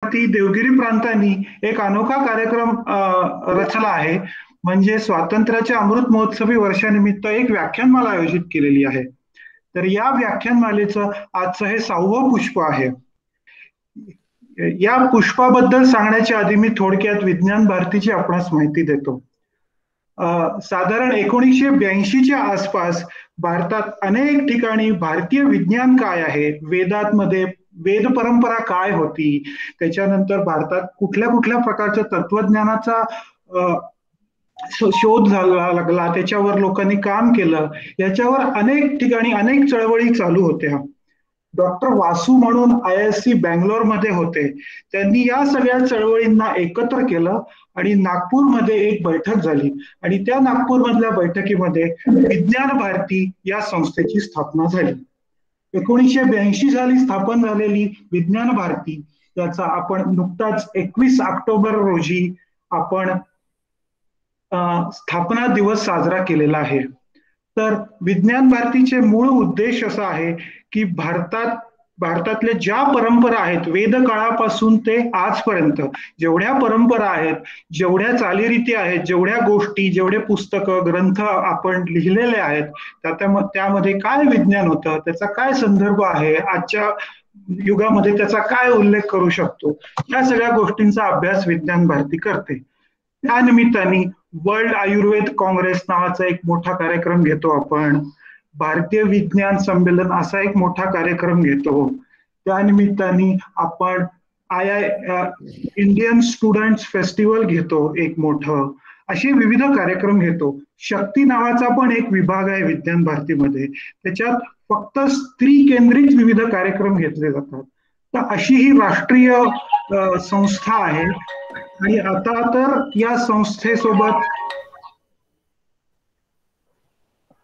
वरती देवगिरी प्रांतांनी एक अनोखा कार्यक्रम रचला आहे. म्हणजे स्वातंत्र्याच्या अमृत महोत्सवी वर्षानिमित्त एक व्याख्यानमाला आयोजित केलेली आहे. तर या व्याख्यानमालेचं आजचं हे 6वं पुष्प आहे. या पुष्पाबद्दल सांगण्याच्या आधी मी थोडक्यात विज्ञान भारतीची आपणास माहिती देतो. साधारण 1982च्या आसपास भारतात अनेक ठिकाणी भारतीय विज्ञान काय आहे, वेदांमध्ये वेद परंपरा काय होती, त्याच्यानंतर भारतात कुठल्या कुठल्या प्रकारच्या तत्वज्ञानाचा शोध झाला लागला, त्याच्यावर लोकांनी काम केलं, याच्यावर अनेक ठिकाणी अनेक चळवळी चालू होत्या. डॉक्टर वासू म्हणून IISc बँगलोरमध्ये होते. त्यांनी या सगळ्या चळवळींना एकत्र केलं आणि नागपूरमध्ये एक बैठक झाली आणि त्या नागपूरमधल्या बैठकीमध्ये विज्ञान भारती या संस्थेची स्थापना झाली. 1982 साली स्थापन झालेली विज्ञान भारती याचा आपण नुकताच 21 ऑक्टोबर रोजी आपण स्थापना दिवस साजरा केलेला आहे. तर विज्ञान भारतीचे मूळ उद्देश असा आहे की भारतातल्या ज्या परंपरा आहेत, वेद काळापासून ते आजपर्यंत जेवढ्या परंपरा आहेत, जेवढ्या चालीरीती आहेत, जेवढ्या गोष्टी, जेवढे पुस्तकं ग्रंथ आपण लिहिलेले आहेत, त्यामध्ये काय विज्ञान होतं, त्याचा काय संदर्भ आहे, आजच्या युगामध्ये त्याचा काय उल्लेख करू शकतो, या सगळ्या गोष्टींचा अभ्यास विज्ञान भारती करते. त्या निमित्ताने वर्ल्ड आयुर्वेद काँग्रेस नावाचा एक मोठा कार्यक्रम घेतो आपण. भारतीय विज्ञान संमेलन असा एक मोठा कार्यक्रम घेतो. त्या निमित्ताने आपण इंडियन स्टुडंट्स फेस्टिवल घेतो एक मोठं. असे विविध कार्यक्रम घेतो. शक्ती नावाचा पण एक विभाग आहे विज्ञान भारतीमध्ये. त्याच्यात फक्त स्त्री केंद्रित विविध कार्यक्रम घेतले जातात. तर अशी ही राष्ट्रीय संस्था आहे. आणि आता तर या संस्थेसोबत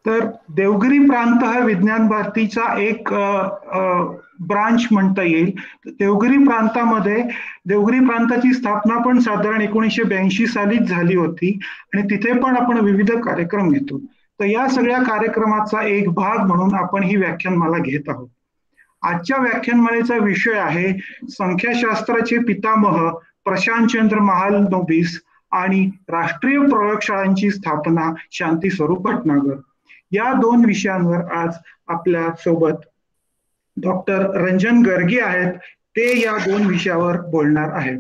तर देवगिरी प्रांत हा विज्ञान भारतीचा एक ब्रांच म्हणता येईल. देवगिरी प्रांताची स्थापना पण साधारण 1982 सालीच झाली होती आणि तिथे पण आपण विविध कार्यक्रम घेतो. तर या सगळ्या कार्यक्रमाचा एक भाग म्हणून आपण ही व्याख्यानमाला घेत आहोत. आजच्या व्याख्यानमालेचा विषय आहे संख्याशास्त्राचे पितामह प्रशांतचंद्र महालनोबिस आणि राष्ट्रीय प्रयोगशाळांची स्थापना शांती स्वरूप भटनागर. या 2 विषयांवर आज आपल्या सोबत डॉक्टर रंजन गर्गे आहेत. ते या 2 विषयावर बोलणार आहेत.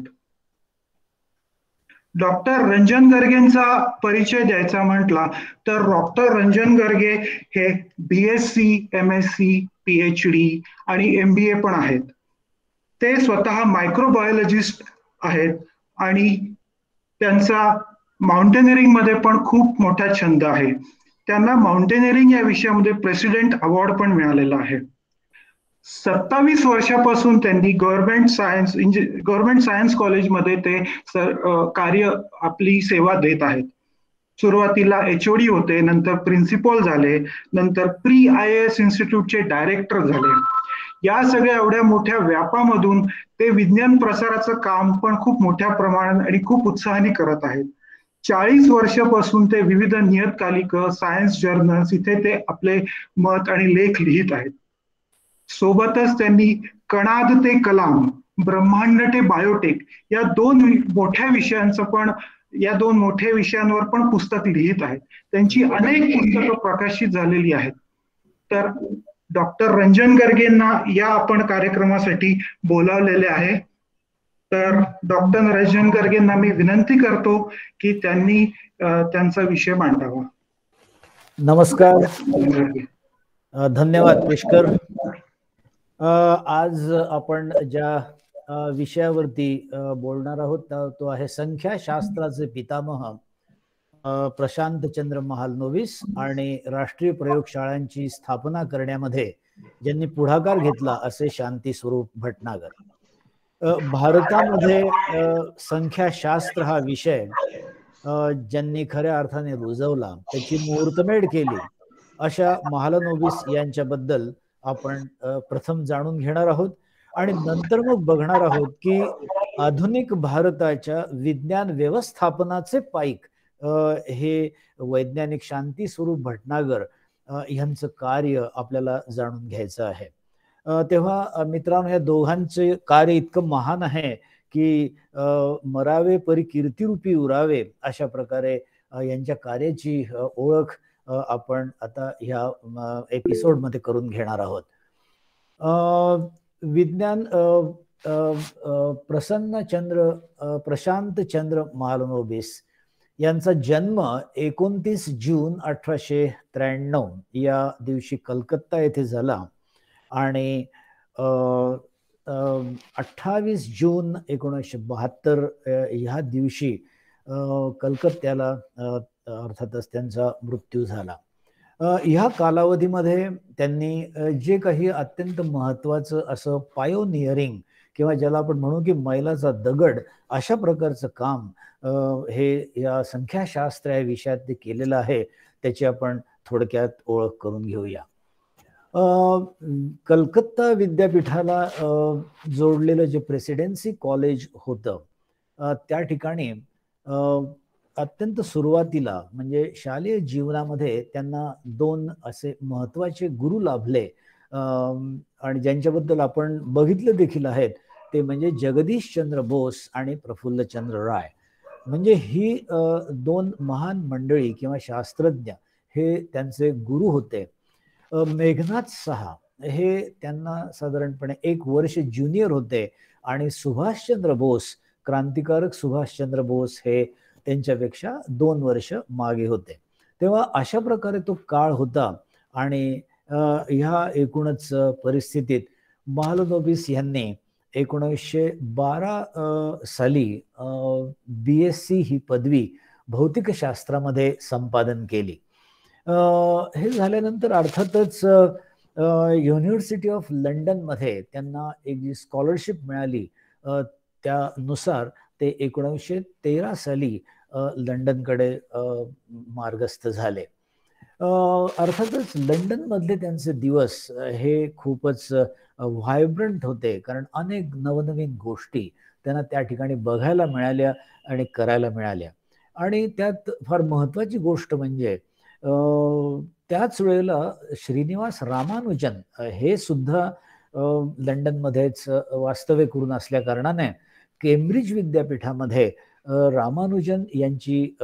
डॉक्टर रंजन गर्गेंचा परिचय द्यायचा म्हटला तर डॉक्टर रंजन गर्गे हे BSc, MSc, PhD आणि MBA पण आहेत. ते स्वतः मायक्रोबायोलॉजिस्ट आहेत आणि त्यांचा माउंटेनिअरिंग मध्ये पण खूप मोठा छंद आहे. त्यांना माउंटेनिअरिंग या विषयामध्ये प्रेसिडेंट अवॉर्ड पण मिळालेला आहे. 27 वर्षापासून त्यांनी गव्हर्नमेंट सायन्स कॉलेजमध्ये ते आपली सेवा देत आहेत. सुरुवातीला HOD होते, नंतर प्रिन्सिपल झाले, नंतर प्री IAS इन्स्टिट्यूटचे डायरेक्टर झाले. या सगळ्या एवढ्या मोठ्या व्यापामधून ते विज्ञान प्रसाराचं काम पण खूप मोठ्या प्रमाणात आणि खूप उत्साहाने करत आहेत. 40 वर्षापासून ते विविध नियतकालिक, सायन्स जर्नल्स इथे ते आपले मत आणि लेख लिहित आहेत. सोबतच त्यांनी कणाद ते कलाम, ब्रह्मांड ते बायोटेक या 2 मोठ्या विषयांवर पण पुस्तक लिहित आहेत. त्यांची अनेक पुस्तकं प्रकाशित झालेली आहेत. तर डॉक्टर रंजन गर्गेंना या आपण कार्यक्रमासाठी बोलावलेले आहे. तर डॉक्टर रंजन गर्गेंना मी विनंती करतो की त्यांनी त्यांचा विषय मांडावा. नमस्कार, धन्यवाद पुष्कर. आज आपण ज्या विषयावरती बोलणार आहोत तो आहे संख्याशास्त्राचे पितामह प्रशांतचंद्र महालनोबिस आणि राष्ट्रीय प्रयोगशाळांची स्थापना करण्यामध्ये ज्यांनी पुढाकार घेतला असे शांती स्वरूप भटनागर. भारतामध्ये संख्याशास्त्र हा विषय ज्यांनी खऱ्या अर्थाने रुजवला, त्याची मुहूर्तमेढ केली, अशा महालनोबिस यांच्याबद्दल आपण प्रथम जाणून घेणार आहोत आणि नंतर मग बघणार आहोत की आधुनिक भारताच्या विज्ञान व्यवस्थापनाचे पाईक हे वैज्ञानिक शांती स्वरूप भटनागर यांचं कार्य आपल्याला जाणून घ्यायचं आहे. तेव्हा मित्रांनो, या दोघांचे कार्य इतकं महान आहे की मरावे परी कीर्तिरूपी उरावे, अशा प्रकारे यांच्या कार्याची ओळख आपण आता ह्या एपिसोडमध्ये करून घेणार आहोत. विज्ञान प्रशांत चंद्र महालनोबिस यांचा जन्म 29 जून 1893 या दिवशी कलकत्ता येथे झाला आणि 28 जून 1972 ह्या दिवशी कलकत्त्याला अर्थातच त्यांचा मृत्यू झाला. ह्या कालावधीमध्ये त्यांनी जे काही अत्यंत महत्वाचं असं पायोनियरिंग किंवा ज्याला आपण म्हणू की मैलाचा दगड अशा प्रकारचं काम हे या संख्याशास्त्र या विषयात ते केलेलं आहे, त्याची आपण थोडक्यात ओळख करून घेऊया. कलकत्ता विद्यापीठाला जोडलेलं जे प्रेसिडेन्सी कॉलेज होतं त्या ठिकाणी अत्यंत सुरुवातीला म्हणजे शालेय जीवनामध्ये त्यांना 2 असे महत्वाचे गुरु लाभले आणि ज्यांच्याबद्दल आपण बघितलं देखील आहेत, ते म्हणजे जगदीशचंद्र बोस आणि प्रफुल्लचंद्र राय. म्हणजे ही 2 महान मंडळी किंवा शास्त्रज्ञ हे त्यांचे गुरु होते. मेघनाथ साहा हे त्यांना साधारणपणे 1 वर्ष ज्युनियर होते आणि सुभाषचंद्र बोस, क्रांतिकारक सुभाषचंद्र बोस हे त्यांच्यापेक्षा 2 वर्ष मागे होते. तेव्हा अशा प्रकारे तो काळ होता आणि ह्या एकूणच परिस्थितीत महालनोबिस यांनी 1912 साली BSc ही पदवी भौतिकशास्त्रामध्ये संपादन केली. हे झाल्यानंतर अर्थातच युनिव्हर्सिटी ऑफ लंडनमध्ये त्यांना एक जी स्कॉलरशिप मिळाली त्यानुसार ते 1913 साली लंडनकडे मार्गस्थ झाले. अर्थातच लंडन मधले त्यांचे दिवस हे खूपच व्हायब्रंट होते, कारण अनेक नवनवीन गोष्टी त्यांना त्या ठिकाणी बघायला मिळाल्या आणि करायला मिळाल्या. आणि त्यात फार महत्वाची गोष्ट म्हणजे त्याच वेळेला श्रीनिवास रामानुजन हे सुद्धा लंडनमध्येच वास्तव्य करून असल्या कारणाने केम्ब्रिज विद्यापीठामध्ये रामानुजन यांची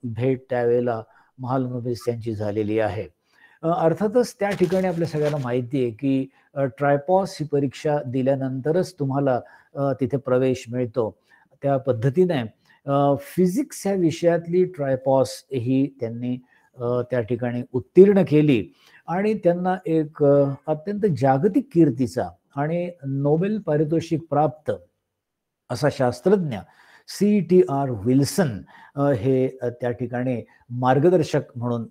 भेट त्यावेळेला महालनोबिस यांची झालेली आहे. अर्थातच त्या ठिकाणी आपल्या सगळ्यांना माहिती आहे की ट्रायपॉस ही परीक्षा दिल्यानंतरच तुम्हाला तिथे प्रवेश मिळतो. त्या पद्धतीने फिजिक्स ह्या विषयातली ट्रायपॉस ही त्यांनी त्या ठिकाणी उत्तीर्ण केली आणि त्यांना एक अत्यंत जागतिक कीर्तीचा आणि नोबेल पारितोषिक प्राप्त असा शास्त्रज्ञ CTR विल्सन हे त्या ठिकाणी मार्गदर्शक म्हणून.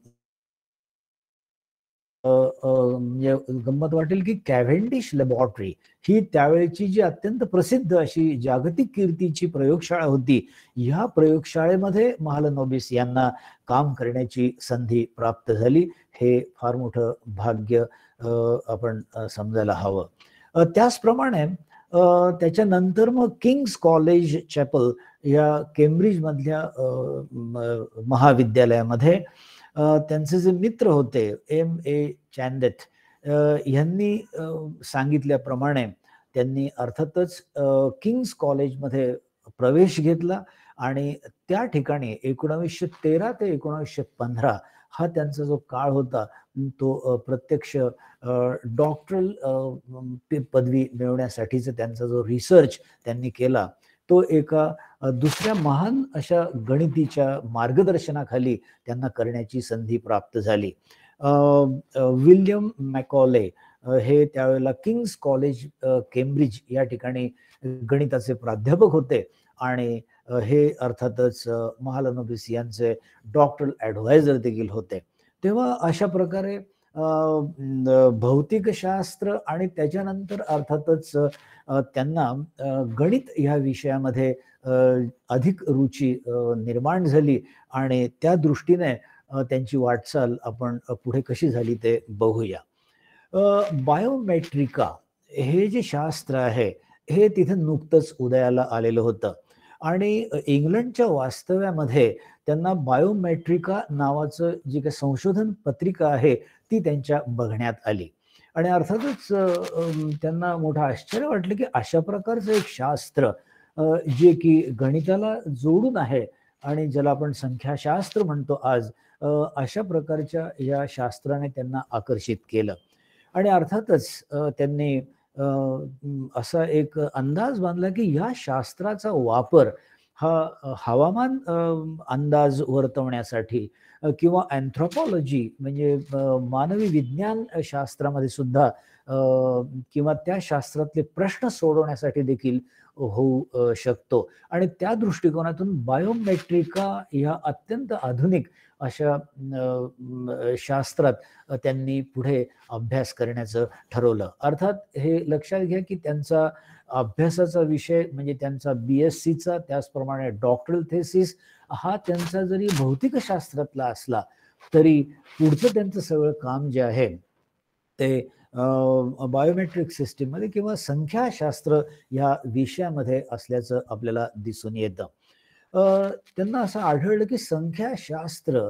म्हणजे गंमत वाटेल की कॅव्हेंडिश लॅबॉरेटरी ही त्यावेळेची जी अत्यंत प्रसिद्ध अशी जागतिक कीर्तीची प्रयोगशाळा होती. ह्या प्रयोगशाळेमध्ये महालनोबिस यांना काम करण्याची संधी प्राप्त झाली. हे फार मोठं भाग्य आपण समजायला हवं. त्याचप्रमाणे त्याच्यानंतर मग किंग्स कॉलेज चॅपल या केम्ब्रिज मधल्या महाविद्यालयामध्ये त्यांचे जे मित्र होते M.A. चॅन्डेथ यांनी सांगितल्याप्रमाणे त्यांनी अर्थातच किंग्स कॉलेजमध्ये प्रवेश घेतला आणि त्या ठिकाणी 1913 ते 1915 हा त्यांचा जो काळ होता तो प्रत्यक्ष डॉक्टरल पदवी मिळवण्यासाठीचा त्यांचा जो रिसर्च त्यांनी केला तो एका दुसऱ्या महान अशा गणितीच्या मार्गदर्शनाखाली त्यांना करण्याची संधी प्राप्त झाली. विल्यम मॅकॉले हे त्यावेळेला किंग्स कॉलेज केम्ब्रिज या ठिकाणी गणिताचे प्राध्यापक होते आणि हे अर्थातच महालनोबिस यांचे डॉक्टरल ॲडवायझर देखील होते. तेव्हा अशा प्रकारे भौतिकशास्त्र आणि त्याच्यानंतर अर्थातच त्यांना गणित ह्या विषयामध्ये अधिक रुची निर्माण झाली आणि त्या दृष्टीने त्यांची वाटचाल आपण पुढे कशी झाली ते बघूया. बायोमेट्रिका हे जे शास्त्र आहे हे तिथे नुकतंच उदयाला आलेलं होतं आणि इंग्लंडच्या वास्तव्यामध्ये त्यांना बायोमेट्रिका नावाचं जी काही संशोधन पत्रिका आहे ती त्यांच्या बघण्यात आली आणि अर्थातच त्यांना मोठं आश्चर्य वाटलं की अशा प्रकारचं एक शास्त्र जे की गणिताला जोडून आहे आणि ज्याला आपण संख्याशास्त्र म्हणतो आज, अशा प्रकारच्या या शास्त्राने त्यांना आकर्षित केलं. आणि अर्थातच त्यांनी असा एक अंदाज बांधला की या शास्त्राचा वापर हा हवामान अंदाज वर्तवण्यासाठी किंवा अँथ्रोपॉलॉजी म्हणजे मानवी विज्ञान शास्त्रामध्ये सुद्धा किंवा त्या शास्त्रातले प्रश्न सोडवण्यासाठी देखील होऊ शकतो. आणि त्या दृष्टिकोनातून बायोमेट्रिका ह्या अत्यंत आधुनिक अशा शास्त्रात त्यांनी पुढे अभ्यास करण्याचं ठरवलं. अर्थात हे लक्षात घ्या की त्यांचा अभ्यासाचा विषय म्हणजे त्यांचा BScचा, त्याचप्रमाणे डॉक्टरल थेसिस हा त्यांचा जरी भौतिकशास्त्रातला असला तरी पुढचं त्यांचं सगळं काम जे आहे ते बायोमेट्रिक सिस्टीममध्ये किंवा संख्याशास्त्र या विषयामध्ये असल्याचं आपल्याला दिसून येतं. त्यांना असं आढळलं की संख्याशास्त्र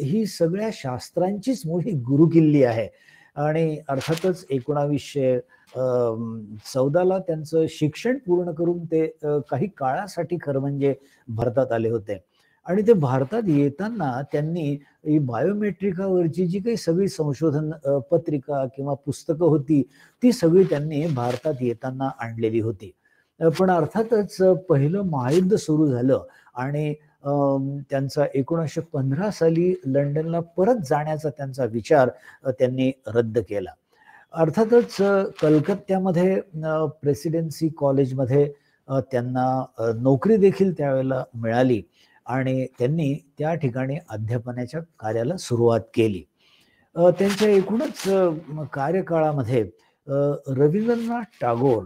ही सगळ्या शास्त्रांचीच मोठी गुरुकिल्ली आहे. आणि अर्थातच 1914ला त्यांचं शिक्षण पूर्ण करून ते काही काळासाठी खरं म्हणजे भारतात आले होते. आणि ते भारतात येताना त्यांनी ही बायोमेट्रिकावरची जी काही सगळी संशोधन पत्रिका किंवा पुस्तकं होती ती सगळी त्यांनी भारतात येताना आणलेली होती. पण अर्थातच पहिलं महायुद्ध सुरू झालं आणि त्यांचा 1915 साली लंडनला परत जाण्याचा त्यांचा विचार त्यांनी रद्द केला. अर्थातच कलकत्त्यामध्ये प्रेसिडेन्सी कॉलेजमध्ये त्यांना नोकरी देखील त्यावेळेला मिळाली आणि त्यांनी त्या ठिकाणी अध्यापनाच्या कार्याला सुरुवात केली. त्यांच्या एकूणच कार्यकाळामध्ये रवींद्रनाथ टागोर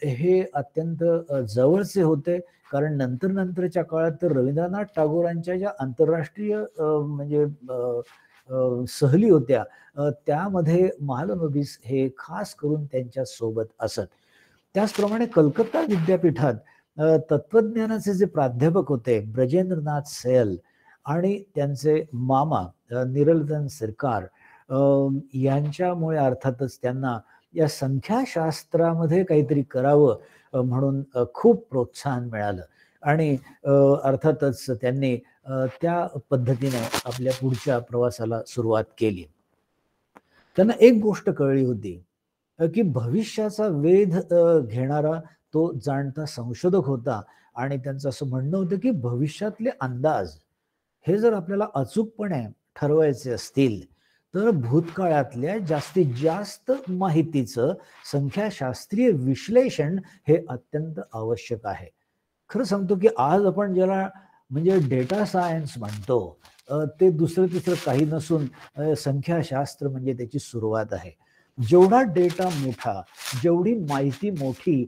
हे अत्यंत जवळचे होते. कारण नंतरच्या काळात तर रवींद्रनाथ टागोरांच्या ज्या आंतरराष्ट्रीय म्हणजे सहली होत्या त्यामध्ये महालनोबिस हे खास करून त्यांच्या सोबत असत. त्याचप्रमाणे कलकत्ता विद्यापीठात तत्वज्ञानाचे जे प्राध्यापक होते ब्रजेंद्रनाथ सयल आणि त्यांचे मामा निरलतन सिरकार यांच्यामुळे अर्थातच त्यांना या संख्याशास्त्रामध्ये काहीतरी करावं म्हणून खूप प्रोत्साहन मिळालं. आणि अर्थातच त्यांनी त्या पद्धतीने आपल्या पुढच्या प्रवासाला सुरुवात केली. त्यांना एक गोष्ट कळली होती की भविष्याचा वेध घेणारा तो जाणता संशोधक होता आणि त्यांचं असं म्हणणं होतं की भविष्यातले अंदाज हे जर आपल्याला अचूकपणे ठरवायचे असतील तर भूतकाळातल्या जास्तीत जास्त माहितीचं संख्याशास्त्रीय विश्लेषण हे अत्यंत आवश्यक आहे. खरं सांगतो की आज आपण ज्याला म्हणजे डेटा सायन्स म्हणतो ते दुसरं तिसरं काही नसून संख्याशास्त्र म्हणजे त्याची सुरुवात आहे. जेवढा डेटा मोठा, जेवढी माहिती मोठी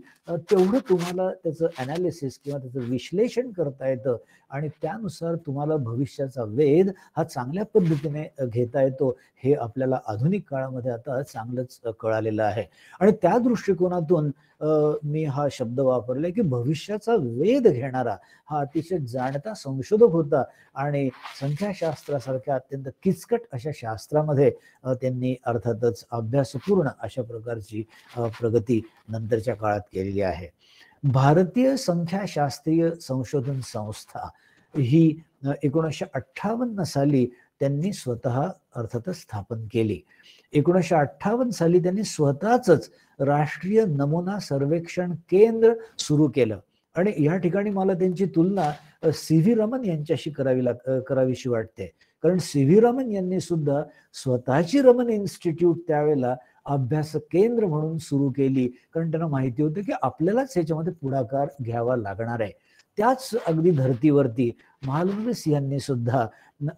तेवढं तुम्हाला त्याचं ॲनालिसिस किंवा त्याचं विश्लेषण करता येतं आणि त्यानुसार तुम्हाला भविष्याचा वेध हा चांगल्या पद्धतीने घेता येतो. हे आपल्याला आधुनिक काळामध्ये आता चांगलंच कळालेलं आहे. आणि त्या दृष्टिकोनातून मी हा शब्द वापरला की भविष्याचा वेध घेणारा हा अतिशय जाणता संशोधक होता आणि संख्याशास्त्रासारख्या अत्यंत किचकट अशा शास्त्रामध्ये त्यांनी अर्थातच अभ्यासपूर्ण अशा प्रकारची प्रगती नंतरच्या काळात केलेली आहे. भारतीय संख्याशास्त्रीय संशोधन संस्था ही 1958 साली त्यांनी स्वतः अर्थातच स्थापन केली. 1958 साली त्यांनी स्वतःच राष्ट्रीय नमुना सर्वेक्षण केंद्र सुरू केलं. आणि या ठिकाणी मला त्यांची तुलना CV रमन यांच्याशी करावीशी वाटते. कारण CV रमन यांनी सुद्धा स्वतःची रमन इन्स्टिट्यूट त्यावेळेला अभ्यास केंद्र म्हणून सुरू केली. कारण त्यांना माहिती होतं की आपल्यालाच ह्याच्यामध्ये पुढाकार घ्यावा लागणार आहे. त्याच अगदी धर्तीवरती महालनोबिस यांनी सुद्धा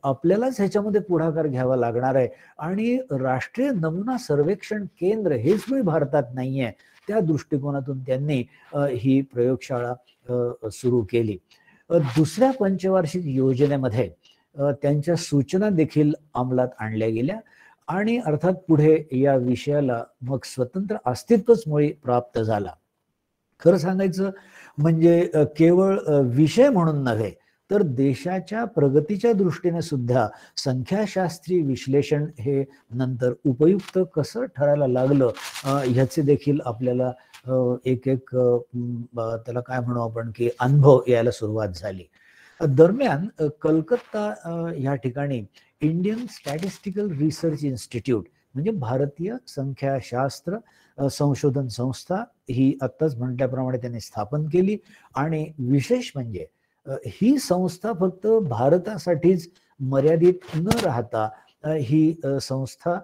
आपल्यालाच ह्याच्यामध्ये पुढाकार घ्यावा लागणार आहे आणि राष्ट्रीय नमुना सर्वेक्षण केंद्र हेच काही भारतात नाहीये. त्या दृष्टिकोनातून त्यांनी ही प्रयोगशाळा सुरू केली. दुसऱ्या पंचवार्षिक योजनेमध्ये त्यांच्या सूचना देखील अंमलात आणल्या गेल्या आणि अर्थात पुढे या विषयाला मग स्वतंत्र अस्तित्वच मुळी प्राप्त झाला. खरं सांगायचं म्हणजे केवळ विषय म्हणून नव्हे तर देशाच्या प्रगतीच्या दृष्टीने सुद्धा संख्याशास्त्रीय विश्लेषण हे नंतर उपयुक्त कसं ठरायला लागलं ह्याचे देखील आपल्याला एक एक त्याला काय म्हणू आपण की अनुभव यायला सुरुवात झाली. दरम्यान कलकत्ता या ठिकाणी इंडियन स्टॅटिस्टिकल रिसर्च इन्स्टिट्यूट म्हणजे भारतीय संख्याशास्त्र संशोधन संस्था ही आत्ताच म्हटल्याप्रमाणे त्यांनी स्थापन केली. आणि विशेष म्हणजे ही संस्था फक्त भारतासाठीच मर्यादित न राहता ही संस्था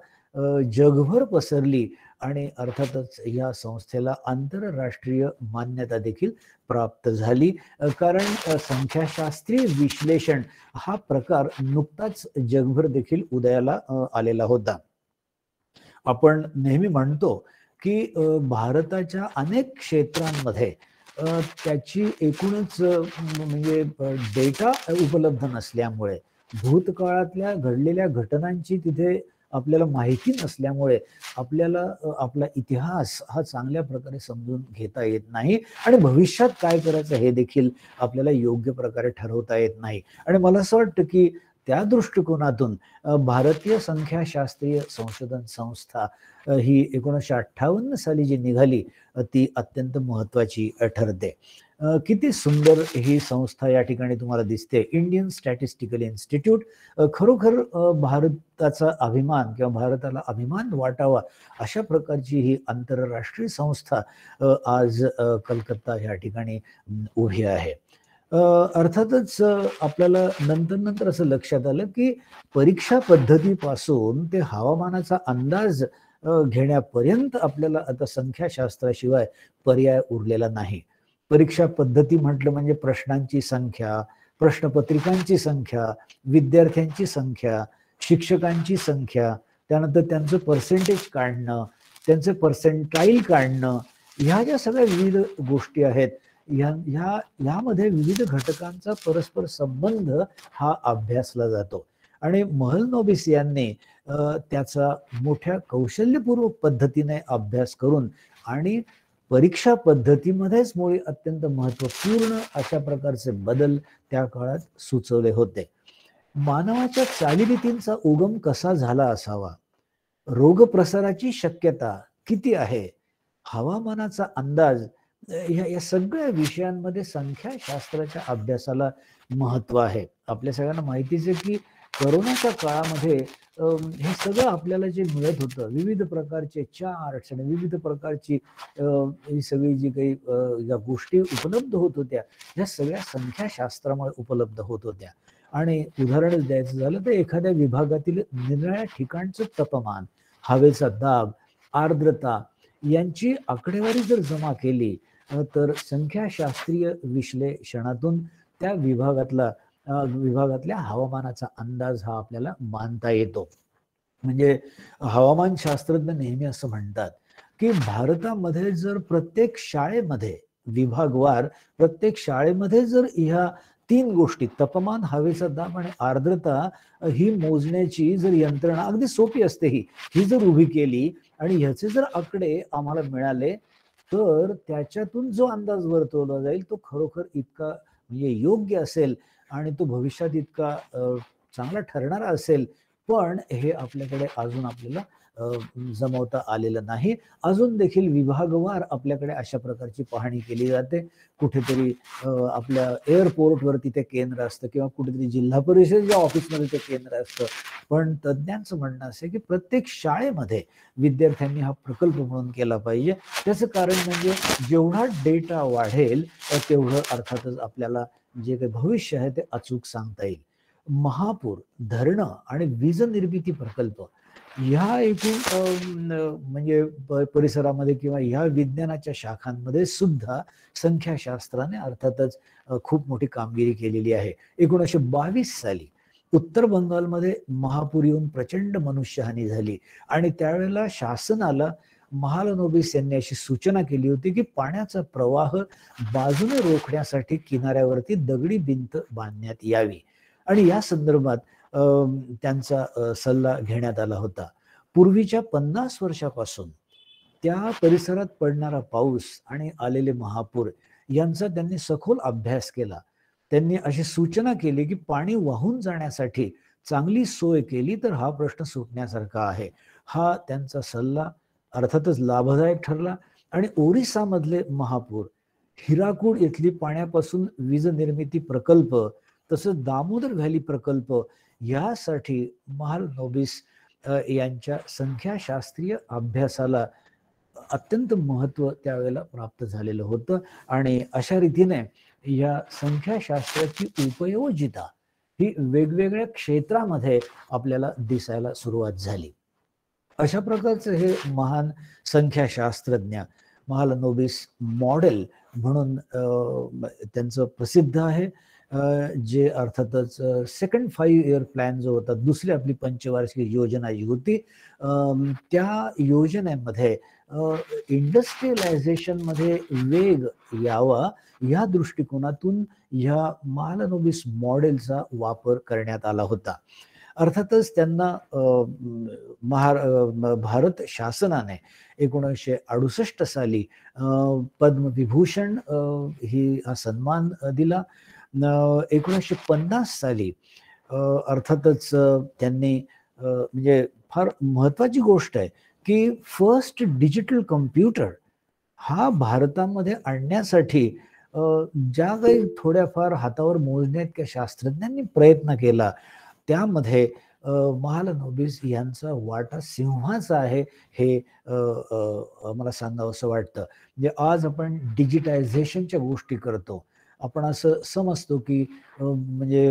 जगभर पसरली आणि अर्थातच या संस्थेला आंतरराष्ट्रीय मान्यता देखील प्राप्त झाली. कारण संख्याशास्त्रीय विश्लेषण हा प्रकार नुकताच जगभर देखील उदयाला आलेला होता. आपण नेहमी म्हणतो की भारताच्या अनेक क्षेत्रांमध्ये त्याची एकूणच म्हणजे डेटा उपलब्ध नसल्यामुळे, भूतकाळातल्या घडलेल्या घटनांची तिथे आपल्याला माहिती नसल्यामुळे आपल्याला आपला इतिहास हा चांगल्या प्रकारे समजून घेता येत नाही आणि भविष्यात काय करायचं हे देखील आपल्याला योग्य प्रकारे ठरवता येत नाही. आणि मला असं वाटतं की त्या दृष्टिकोनातून भारतीय संख्याशास्त्रीय संशोधन संस्था ही 1958 साली जी निघाली ती अत्यंत महत्वाची ठरते. किती सुंदर ही संस्था या ठिकाणी तुम्हाला दिसते, इंडियन स्टॅटिस्टिकल इन्स्टिट्यूट. खरोखर भारताचा अभिमान किंवा भारताला अभिमान वाटावा अशा प्रकारची ही आंतरराष्ट्रीय संस्था आज कलकत्ता या ठिकाणी उभी आहे. अर्थातच आपल्याला नंतर असं लक्षात आलं की परीक्षा पद्धतीपासून ते हवामानाचा अंदाज घेण्यापर्यंत आपल्याला आता संख्याशास्त्राशिवाय पर्याय उरलेला नाही. परीक्षा पद्धती म्हटलं म्हणजे प्रश्नांची संख्या, प्रश्नपत्रिकांची संख्या, विद्यार्थ्यांची संख्या, शिक्षकांची संख्या, त्यानंतर त्यांचं पर्सेंटेज काढणं, त्यांचं पर्सेंटाईल काढणं, ह्या ज्या सगळ्या विविध गोष्टी आहेत ह्यामध्ये विविध घटकांचा परस्पर संबंध हा अभ्यासला जातो. आणि महलनोबिस यांनी त्याचा मोठ्या कौशल्यपूर्वक पद्धतीने अभ्यास करून आणि परीक्षा पद्धतीमध्येच मुळे अत्यंत महत्वपूर्ण अशा प्रकारचे बदल त्या काळात सुचवले होते. मानवाच्या चालीरीतींचा उगम कसा झाला असावा, रोग प्रसाराची शक्यता किती आहे, हवामानाचा अंदाज, या सगळ्या विषयांमध्ये संख्याशास्त्राच्या अभ्यासाला महत्व आहे. आपल्या सगळ्यांना माहितीच आहे की कोरोनाच्या काळामध्ये हे सगळं आपल्याला जे मिळत होतं, विविध प्रकारचे चार्ट्स आणि विविध प्रकारची ही सगळी जी काही ज्या गोष्टी उपलब्ध होत होत्या ह्या सगळ्या संख्याशास्त्रामुळे उपलब्ध होत होत्या. आणि उदाहरण द्यायचं झालं तर एखाद्या विभागातील निरनिराळ्या ठिकाणचं तापमान, हवेचा दाब, आर्द्रता यांची आकडेवारी जर जमा केली तर संख्याशास्त्रीय विश्लेषणातून त्या विभागातल्या हवामानाचा अंदाज हा आपल्याला मानता येतो. म्हणजे हवामान शास्त्रज्ञ नेहमी असं म्हणतात की भारतामध्ये जर प्रत्येक शाळेमध्ये विभागवार प्रत्येक शाळेमध्ये जर ह्या 3 गोष्टी तापमान, हवेचा दाब आणि आर्द्रता ही मोजण्याची जर यंत्रणा अगदी सोपी असते ही जर उभी केली आणि ह्याचे जर आकडे आम्हाला मिळाले तर त्याच्यातून जो अंदाज वर्तवला जाईल तो खरोखर इतका म्हणजे योग्य असेल आणि तो भविष्यात इतका चांगला ठरणारा असेल. पण हे आपल्याकडे अजून आपल्याला जमवता आलेलं नाही. अजून देखील विभागवार आपल्याकडे अशा प्रकारची पाहणी केली जाते. कुठेतरी आपल्या एअरपोर्टवरती ते केंद्र असतं किंवा कुठेतरी जिल्हा परिषदेच्या ऑफिसमध्ये ते केंद्र असतं. पण तज्ज्ञांचं म्हणणं असं आहे की प्रत्येक शाळेमध्ये विद्यार्थ्यांनी हा प्रकल्प म्हणून केला पाहिजे. त्याचं कारण म्हणजे जेवढा डेटा वाढेल तेवढं अर्थातच आपल्याला जे काही भविष्य आहे ते अचूक सांगता येईल. महापूर, धरणं आणि वीज निर्मिती प्रकल्प ह्या एकूण म्हणजे परिसरामध्ये किंवा ह्या विज्ञानाच्या शाखांमध्ये सुद्धा संख्याशास्त्राने अर्थातच खूप मोठी कामगिरी केलेली आहे. 1922 साली उत्तर बंगालमध्ये महापूर येऊन प्रचंड मनुष्यहानी झाली आणि त्यावेळेला शासनाला महालनोबिस यांनी अशी सूचना केली होती की पाण्याचा प्रवाह बाजूने रोखण्यासाठी किनाऱ्यावरती दगडी भिंत बांधण्यात यावी आणि या संदर्भात त्यांचा सल्ला घेण्यात आला होता. पूर्वीच्या 50 वर्षापासून त्या परिसरात पडणारा पाऊस आणि आलेले महापूर यांचा त्यांनी सखोल अभ्यास केला. त्यांनी अशी सूचना केली की पाणी वाहून जाण्यासाठी चांगली सोय केली तर हा प्रश्न सुटण्यासारखा आहे. हा त्यांचा सल्ला अर्थातच लाभदायक ठरला आणि ओरिसामधले महापूर, हिराकूड येथली पाण्यापासून वीज निर्मिती प्रकल्प, तसंच दामोदर व्हॅली प्रकल्प यासाठी महालनोबिस यांच्या संख्याशास्त्रीय अभ्यासाला अत्यंत महत्व त्यावेळेला प्राप्त झालेलं होतं आणि अशा रीतीने या संख्याशास्त्राची उपयोजिता ही वेगवेगळ्या क्षेत्रामध्ये आपल्याला दिसायला सुरुवात झाली. अशा प्रकारचं हे महान संख्याशास्त्रज्ञ महालनोबिस मॉडेल म्हणून त्यांचं प्रसिद्ध आहे, जे अर्थातच सेकंड 5 इयर प्लॅन जो होता, दुसरी आपली पंचवार्षिक योजना जी होती, त्या योजनेमध्ये इंडस्ट्रियलायझेशन मध्ये वेग यावा या दृष्टिकोनातून ह्या महालनोबिस मॉडेलचा वापर करण्यात आला होता. अर्थातच त्यांना भारत शासनाने 1968 साली पद्मविभूषण हा सन्मान दिला. 1950 साली अर्थातच त्यांनी म्हणजे फार महत्वाची गोष्ट आहे की फर्स्ट डिजिटल कम्प्युटर हा भारतामध्ये आणण्यासाठी ज्या काही थोड्याफार हातावर मोजण्या इतक्या शास्त्रज्ञांनी प्रयत्न केला त्यामध्ये महालनोबिस यांचा वाटा सिंहाचा आहे हे मला सांगावं असं वाटतं. म्हणजे आज आपण डिजिटायझेशनच्या गोष्टी करतो, आपण असं समजतो की म्हणजे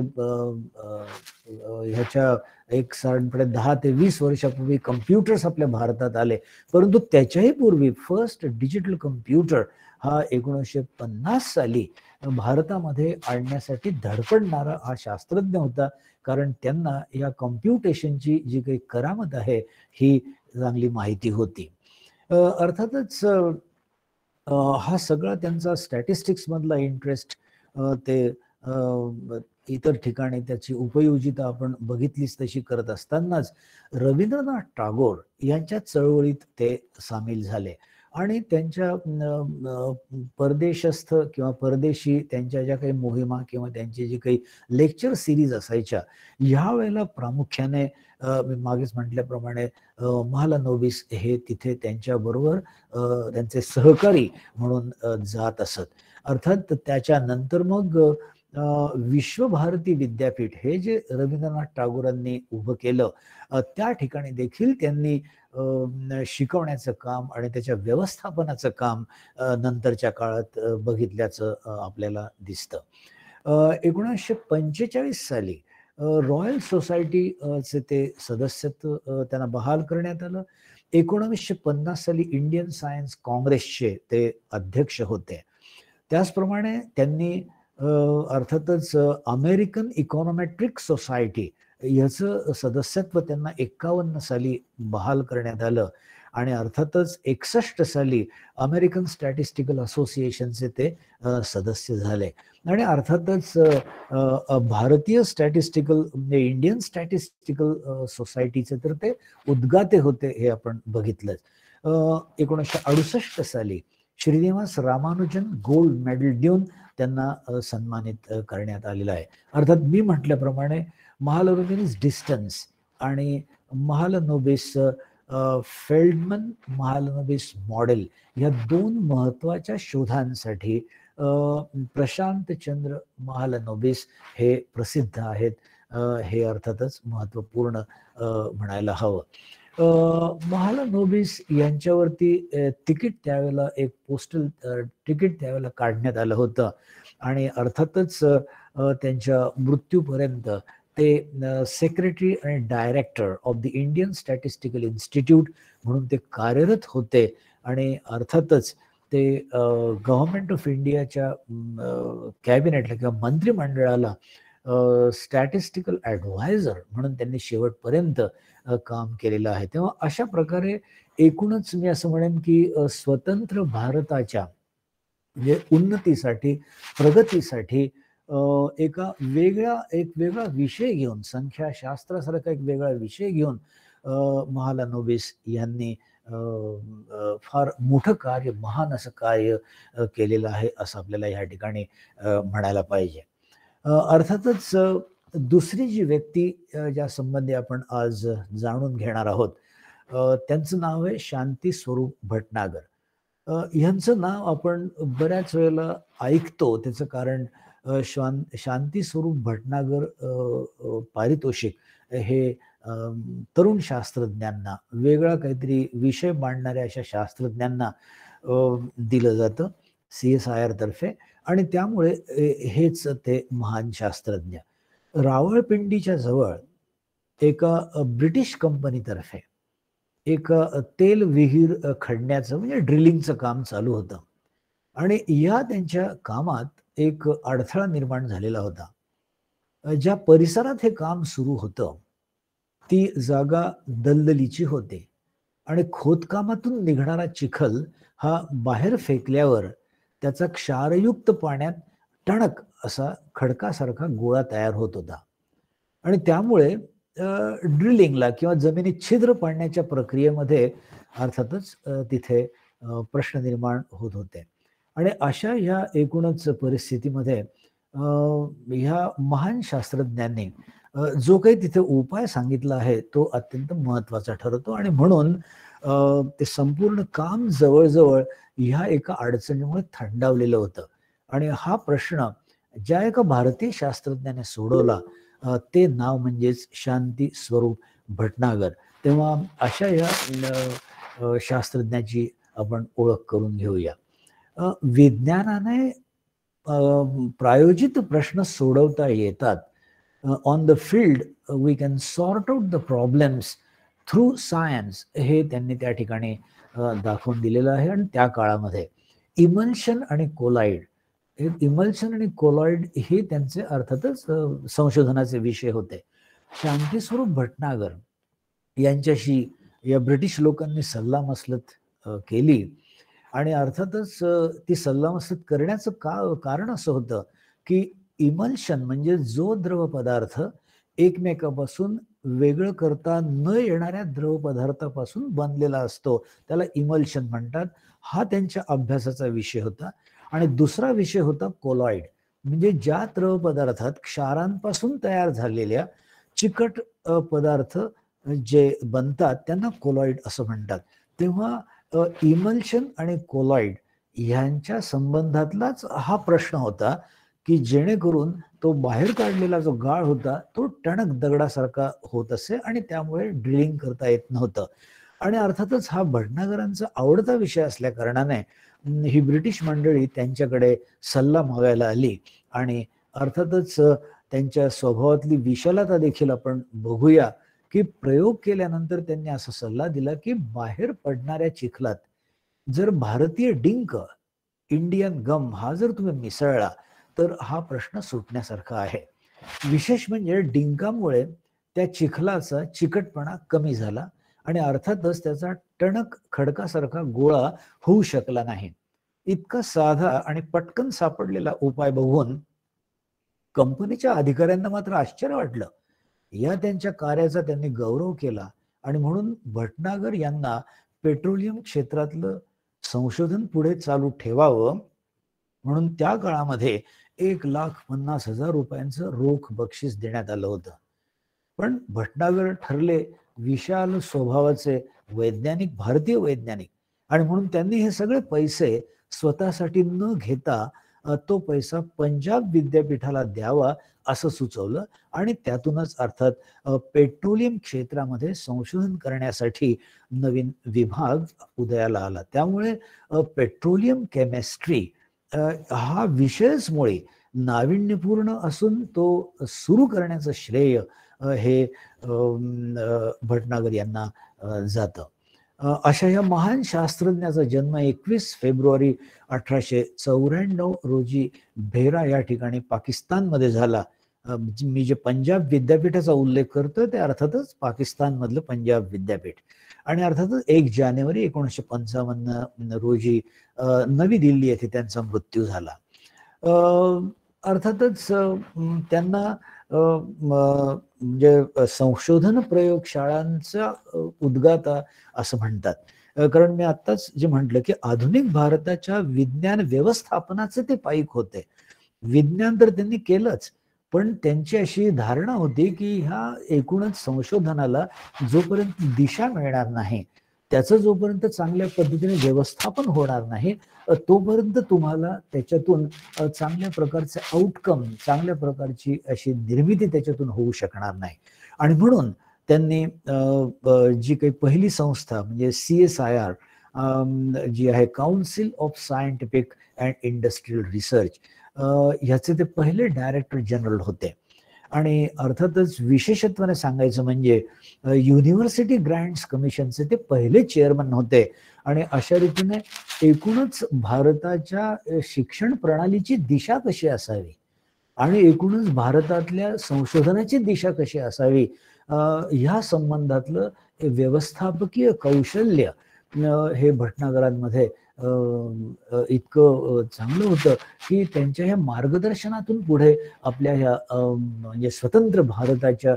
ह्याच्या एक साधारणपणे 10 ते 20 वर्षापूर्वी कम्प्युटर्स आपल्या भारतात आले, परंतु त्याच्याही पूर्वी फर्स्ट डिजिटल कम्प्युटर हा 1950 साली भारतामध्ये आणण्यासाठी धडपडणारा हा शास्त्रज्ञ होता, कारण त्यांना या कम्प्युटेशनची जी काही करामत आहे ही चांगली माहिती होती. अर्थातच हा सगळा त्यांचा स्टॅटिस्टिक्स मधला इंटरेस्ट ते इतर ठिकाणी त्याची उपयोजिता आपण बघितलीच तशी करत असतानाच रवींद्रनाथ टागोर यांच्या चळवळीत ते सामील झाले आणि त्यांच्या परदेशस्थ किंवा परदेशी त्यांच्या ज्या काही मोहिमा किंवा त्यांची जी काही लेक्चर सिरीज असायच्या, ह्या वेळेला प्रामुख्याने मी मागेच म्हटल्याप्रमाणे महालनोबिस हे तिथे त्यांच्याबरोबर त्यांचे सहकारी म्हणून जात असत. अर्थात त्याच्यानंतर मग विश्वभारती विद्यापीठ हे जे रवींद्रनाथ टागोरांनी उभं केलं, त्या ठिकाणी देखील त्यांनी शिकवण्याचं काम आणि त्याच्या व्यवस्थापनाचं काम नंतरच्या काळात बघितल्याचं आपल्याला दिसतं. 1945 साली रॉयल सोसायटीचे ते सदस्यत्व त्यांना बहाल करण्यात आलं. 1950 साली इंडियन सायन्स काँग्रेसचे ते अध्यक्ष होते. त्याचप्रमाणे त्यांनी अर्थातच अमेरिकन इकॉनॉमेट्रिक सोसायटी याचं सदस्यत्व त्यांना 51 साली बहाल करण्यात आलं आणि अर्थातच 61 साली अमेरिकन स्टॅटिस्टिकल असोसिएशनचे ते सदस्य झाले आणि अर्थातच भारतीय स्टॅटिस्टिकल म्हणजे इंडियन स्टॅटिस्टिकल सोसायटीचे तर ते उद्गाते होते हे आपण बघितलं. 1968 साली श्रीनिवास रामानुजन गोल्ड मेडल देऊन त्यांना सन्मानित करण्यात आलेलं आहे. अर्थात मी म्हटल्याप्रमाणे महालनोबिस डिस्टन्स आणि महालनोबिस फेल्डमन महालनोबिस मॉडेल या 2 महत्वाच्या शोधांसाठी प्रशांत चंद्र महालनोबिस हे प्रसिद्ध आहेत, हे अर्थातच महत्वपूर्ण म्हणायला हवं. महालनोबिस यांच्यावरती तिकीट त्यावेळेला एक पोस्टल तिकीट त्यावेळेला काढण्यात आलं होतं आणि अर्थातच त्यांच्या मृत्यूपर्यंत ते सेक्रेटरी आणि director of the Indian statistical institute म्हणून ते कार्यरत होते आणि अर्थातच ते गव्हर्नमेंट ऑफ इंडियाच्या कॅबिनेटला किंवा मंत्रिमंडळाला स्टॅटिस्टिकल ॲडवायझर म्हणून त्यांनी शेवटपर्यंत काम केलेलं आहे. तेव्हा अशा प्रकारे एकूणच मी असं म्हणेन की स्वतंत्र भारताच्या म्हणजे उन्नतीसाठी, प्रगतीसाठी एक वेगळा विषय घेऊन, संख्याशास्त्रासारखा एक वेगळा विषय घेऊन महालनोबिस यांनी फार मोठं कार्य, महान असं कार्य केलेलं आहे असं आपल्याला ह्या ठिकाणी म्हणायला पाहिजे. अर्थातच दुसरी जी व्यक्ती ज्या संबंधी आपण आज जाणून घेणार आहोत त्यांचं नाव आहे शांती स्वरूप भटनागर. ह्यांचं नाव आपण बऱ्याच वेळेला ऐकतो. त्याचं कारण शांती स्वरूप भटनागर पारितोषिक हे तरुण शास्त्रज्ञांना, वेगळा काहीतरी विषय मांडणाऱ्या अशा शास्त्रज्ञांना दिलं जातं CSIR तर्फे, आणि त्यामुळे हेच ते महान शास्त्रज्ञ. रावळपिंडीच्या जवळ एका ब्रिटिश कंपनीतर्फे एक तेल विहीर खणण्याचं म्हणजे ड्रिलिंगचं काम चालू होतं, आणि या त्यांच्या कामात एक अडथळा निर्माण झालेला होता. ज्या परिसरात हे काम सुरू होतं ती जागा दलदलीची होती, आणि खोदकामातून निघणारा चिखल हा बाहेर फेकल्यावर त्याचा क्षारयुक्त पाण्यात टणक असा खडकासारखा गोळा तयार होत होता, आणि त्यामुळे ड्रिलिंगला किंवा जमिनीत छिद्र पाडण्याच्या प्रक्रियेमध्ये अर्थातच तिथे प्रश्न निर्माण होत होते. आणि अशा ह्या एकूणच परिस्थितीमध्ये ह्या महान शास्त्रज्ञांनी जो काही तिथे उपाय सांगितला आहे तो अत्यंत महत्वाचा ठरतो, आणि म्हणून ते संपूर्ण काम जवळजवळ ह्या एका अडचणीमुळे थंडावलेलं होतं. आणि हा प्रश्न ज्या एका भारतीय शास्त्रज्ञाने सोडवला ते नाव म्हणजेच शांती स्वरूप भटनागर. तेव्हा अशा या शास्त्रज्ञाची आपण ओळख करून घेऊया. विज्ञानाने प्रायोजित प्रश्न सोडवता येतात. On the field we can sort out the problems through science, हे त्यांनी त्या ठिकाणी दाखवून दिलेलं आहे. आणि त्या काळामध्ये इमल्शन आणि कोलाइड, इमल्शन आणि कोलॉइड हे त्यांचे अर्थातच संशोधनाचे विषय होते. शांती स्वरूप भटनागर यांच्याशी या ब्रिटिश लोकांनी सल्लामसलत केली, आणि अर्थातच ती सल्लामसलत करण्याचं कारण असं होतं की इमल्शन म्हणजे जो द्रव पदार्थ एकमेकापासून वेगळं करता न येणाऱ्या द्रव पदार्थापासून बनलेला असतो त्याला इमल्शन म्हणतात. हा त्यांच्या अभ्यासाचा विषय होता. आणि दुसरा विषय होता कोलॉइड, म्हणजे ज्या द्रव पदार्थात क्षारांपासून तयार झालेल्या चिकट पदार्थ जे बनतात त्यांना कोलॉइड असं म्हणतात. तेव्हा इमल्शन आणि कोलॉइड ह्यांच्या संबंधातलाच हा प्रश्न होता की जेणेकरून तो बाहेर काढलेला जो गाळ होता तो टणक दगडासारखा होत असे, आणि त्यामुळे ड्रिलिंग करता येत नव्हतं. आणि अर्थातच हा भटनागरांचा आवडता विषय असल्या कारणाने ही ब्रिटिश मंडळी त्यांच्याकडे सल्ला मागायला आली. आणि अर्थातच त्यांच्या स्वभावातली विशालता देखील आपण बघूया की प्रयोग केल्यानंतर त्यांनी असा सल्ला दिला की बाहेर पडणाऱ्या चिखलात जर भारतीय डिंक, इंडियन गम हा जर तुम्ही मिसळला तर हा प्रश्न सुटण्यासारखा आहे. विशेष म्हणजे डिंकामुळे त्या चिखलाचा चिकटपणा कमी झाला, आणि अर्थातच त्याचा टणक खडकासारखा गोळा होऊ शकला नाही. इतका साधा आणि पटकन सापडलेला उपाय बघून कंपनीच्या अधिकाऱ्यांना मात्र आश्चर्य वाटलं. या त्यांच्या कार्याचा त्यांनी गौरव केला, आणि म्हणून भटनागर यांना पेट्रोलियम क्षेत्रातलं संशोधन पुढे चालू ठेवावं म्हणून त्या काळामध्ये 1,50,000 रुपयांचं रोख बक्षीस देण्यात आलं होतं. पण भटनागर ठरले विशाल स्वभावाचे वैज्ञानिक, भारतीय वैज्ञानिक, आणि म्हणून त्यांनी हे सगळे पैसे स्वतःसाठी न घेता तो पैसा पंजाब विद्यापीठाला द्यावा असं सुचवलं. आणि त्यातूनच अर्थात पेट्रोलियम क्षेत्रामध्ये संशोधन करण्यासाठी नवीन विभाग उदयाला आला. त्यामुळे पेट्रोलियम केमिस्ट्री हा विषयच मुळे नाविन्यपूर्ण असून तो सुरू करण्याचं श्रेय हे भटनागर यांना जातं. अशा या महान शास्त्रज्ञाचा जन्म 21 फेब्रुवारी 1894 रोजी भेरा या ठिकाणी पाकिस्तानमध्ये झाला. मी जे पंजाब विद्यापीठाचा उल्लेख करतोय ते अर्थातच पाकिस्तान मधलं पंजाब विद्यापीठ. आणि अर्थातच 1 जानेवारी 1955 रोजी नवी दिल्ली येथे त्यांचा मृत्यू झाला. अर्थातच त्यांना म्हणजे संशोधन प्रयोगशाळांचा उद्गाता असं म्हणतात. कारण मी आत्ताच जे म्हटलं की आधुनिक भारताच्या विज्ञान व्यवस्थापनाचे ते पाईक होते. विज्ञान तर त्यांनी केलंच, पण त्यांची अशी धारणा होती की ह्या एकूणच संशोधनाला जोपर्यंत दिशा मिळणार नाही, त्याचं जोपर्यंत चांगल्या पद्धतीने व्यवस्थापन होणार नाही, तोपर्यंत तुम्हाला त्याच्यातून चांगल्या प्रकारचे आउटकम, चांगल्या प्रकारची अशी निर्मिती त्याच्यातून होऊ शकणार नाही. आणि म्हणून त्यांनी जी काही पहिली संस्था म्हणजे CSIR जी आहे, council of scientific and industrial research, ह्याचे ते पहिले डायरेक्टर जनरल होते. आणि अर्थातच विशेषत्वाने सांगायचं म्हणजे युनिव्हर्सिटी ग्रँट्स कमिशनचे ते पहिले चेअरमन होते. आणि अशा रीतीने एकूणच भारताच्या शिक्षण प्रणालीची दिशा कशी असावी आणि एकूणच भारतातल्या संशोधनाची दिशा कशी असावी, ह्या संबंधातलं व्यवस्थापकीय कौशल्य हे भटनागरांमध्ये इतकं चांगलं होतं की त्यांच्या ह्या मार्गदर्शनातून पुढे आपल्या ह्या म्हणजे स्वतंत्र भारताच्या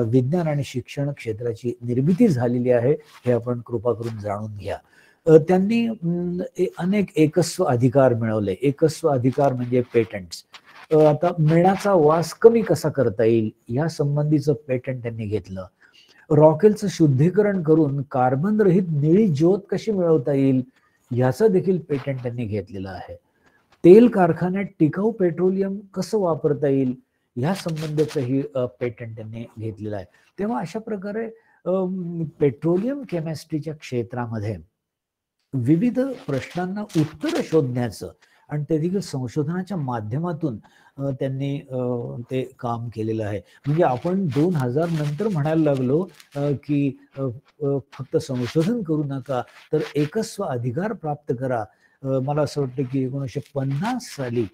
विज्ञान आणि शिक्षण क्षेत्राची निर्मिती झालेली आहे, हे आपण कृपा करून जाणून घ्या. त्यांनी अनेक एकस्व अधिकार मिळवले. एकस्व अधिकार म्हणजे पेटंट्स. आता मेणाचा वास कमी कसा करता येईल या संबंधीचं पेटंट त्यांनी घेतलं. रॉकेलचं शुद्धीकरण करून कार्बन रहित निळी ज्योत कशी मिळवता येईल याचं देखील पेटंट त्यांनी घेतलेलं आहे. तेल कारखान्यात टिकाऊ पेट्रोलियम कसं वापरता येईल ह्या संबंधाचंही पेटंट त्यांनी घेतलेलं आहे. तेव्हा अशा प्रकारे पेट्रोलियम केमिस्ट्रीच्या क्षेत्रामध्ये विविध प्रश्नांना उत्तर शोधण्याचं आणि ते देखील संशोधनाच्या माध्यमातून त्यांनी ते काम केलेलं आहे. म्हणजे आपण 2000 नंतर म्हणायला लागलो की फक्त संशोधन करू नका तर एकस्व अधिकार प्राप्त करा. मला असं वाटतं की 1950 साली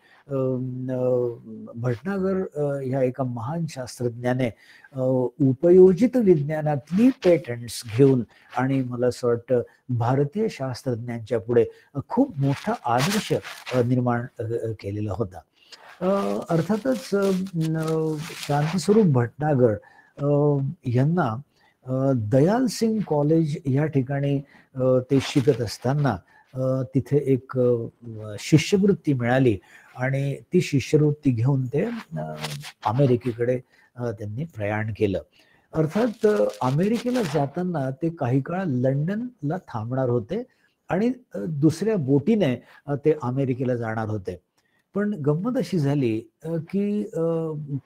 भटनागर ह्या एका महान शास्त्रज्ञाने उपयोजित विज्ञानातली पेटंट्स घेऊन आणि मला असं वाटतं भारतीय शास्त्रज्ञांच्या पुढे खूप मोठा आदर्श निर्माण केलेला होता. अर्थातच शांतीस्वरूप भटनागर यांना दयाल सिंग कॉलेज या ठिकाणी ते शिकत असताना तिथे एक शिष्यवृत्ती मिळाली आणि ती शिष्यवृत्ती घेऊन ते अमेरिकेकडे त्यांनी प्रयाण केलं. अर्थात अमेरिकेला जाताना ते काही काळ लंडनला थांबणार होते आणि दुसऱ्या बोटीने ते अमेरिकेला जाणार होते. पण गंमत अशी झाली की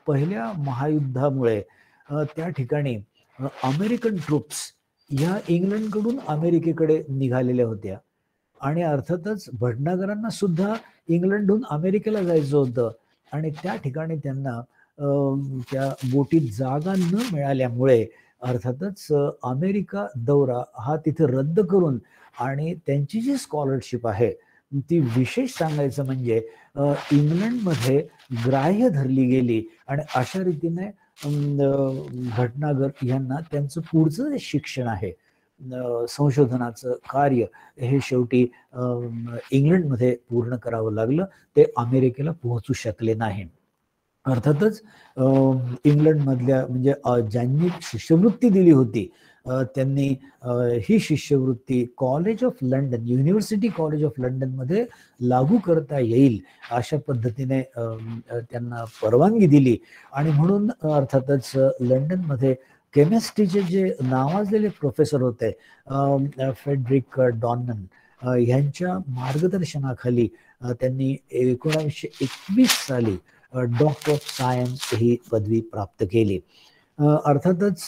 पहिल्या महायुद्धामुळे त्या ठिकाणी अमेरिकन ट्रूप्स ह्या इंग्लंडकडून अमेरिकेकडे निघालेल्या होत्या आणि अर्थातच भटनागरांना सुद्धा इंग्लंडहून अमेरिकेला जायचं होतं आणि त्या ठिकाणी त्यांना त्या बोटीत जागा न मिळाल्यामुळे अर्थातच अमेरिका दौरा हा तिथे रद्द करून आणि त्यांची जी स्कॉलरशिप आहे ती विशेष सांगायचं म्हणजे इंग्लंडमध्ये ग्राह्य धरली गेली आणि अशा रीतीने भटनागर यांना त्यांचं पुढचं जे शिक्षण आहे संशोधनाचं कार्य हे शेवटी इंग्लंडमध्ये पूर्ण करावं लागलं. ते अमेरिकेला पोहोचू शकले नाही. अर्थातच इंग्लंडमधल्या म्हणजे ज्यांनी शिष्यवृत्ती दिली होती त्यांनी ही शिष्यवृत्ती college of London, university college of लंडनमध्ये लागू करता येईल अशा पद्धतीने त्यांना परवानगी दिली आणि म्हणून अर्थातच लंडनमध्ये केमिस्ट्रीचे जे नावाजलेले प्रोफेसर होते फेडरिक डॉनन यांच्या मार्गदर्शनाखाली त्यांनी 1921 साली डॉक्टर ऑफ सायन्स ही पदवी प्राप्त केली. अर्थातच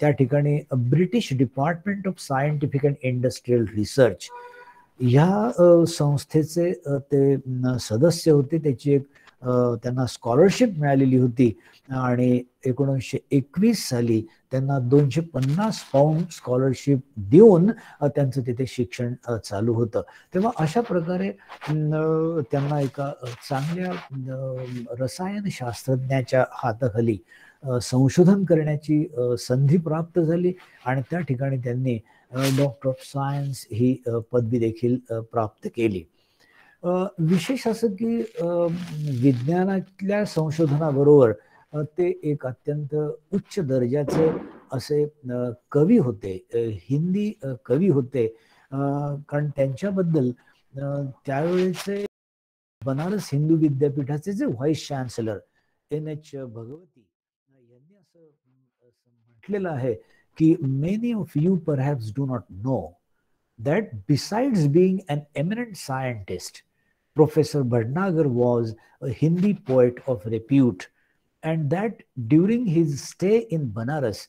त्या ठिकाणी British department of scientific and industrial research ह्या संस्थेचे ते सदस्य होते. त्याची एक त्यांना स्कॉलरशिप मिळालेली होती आणि 1921 साली त्यांना 250 पाऊंड स्कॉलरशिप देऊन त्यांचं तिथे शिक्षण चालू होतं. तेव्हा अशा प्रकारे त्यांना एका चांगल्या रसायनशास्त्रज्ञाच्या हाताखाली संशोधन करण्याची संधी प्राप्त झाली आणि त्या ठिकाणी त्यांनी डॉक्टर ऑफ सायन्स ही पदवी देखील प्राप्त केली. विशेष असं की विज्ञानातल्या संशोधनाबरोबर ते एक अत्यंत उच्च दर्जाचे असे कवी होते, हिंदी कवी होते. कारण त्यांच्याबद्दल त्यावेळेचे बनारस हिंदू विद्यापीठाचे जे व्हाईस चान्सलर NH भगवती यांनी असं म्हटलेलं आहे की many of you perhaps do not know that besides being an eminent scientist, Professor Bhatnagar was a Hindi poet of repute, and that during his stay in Banaras,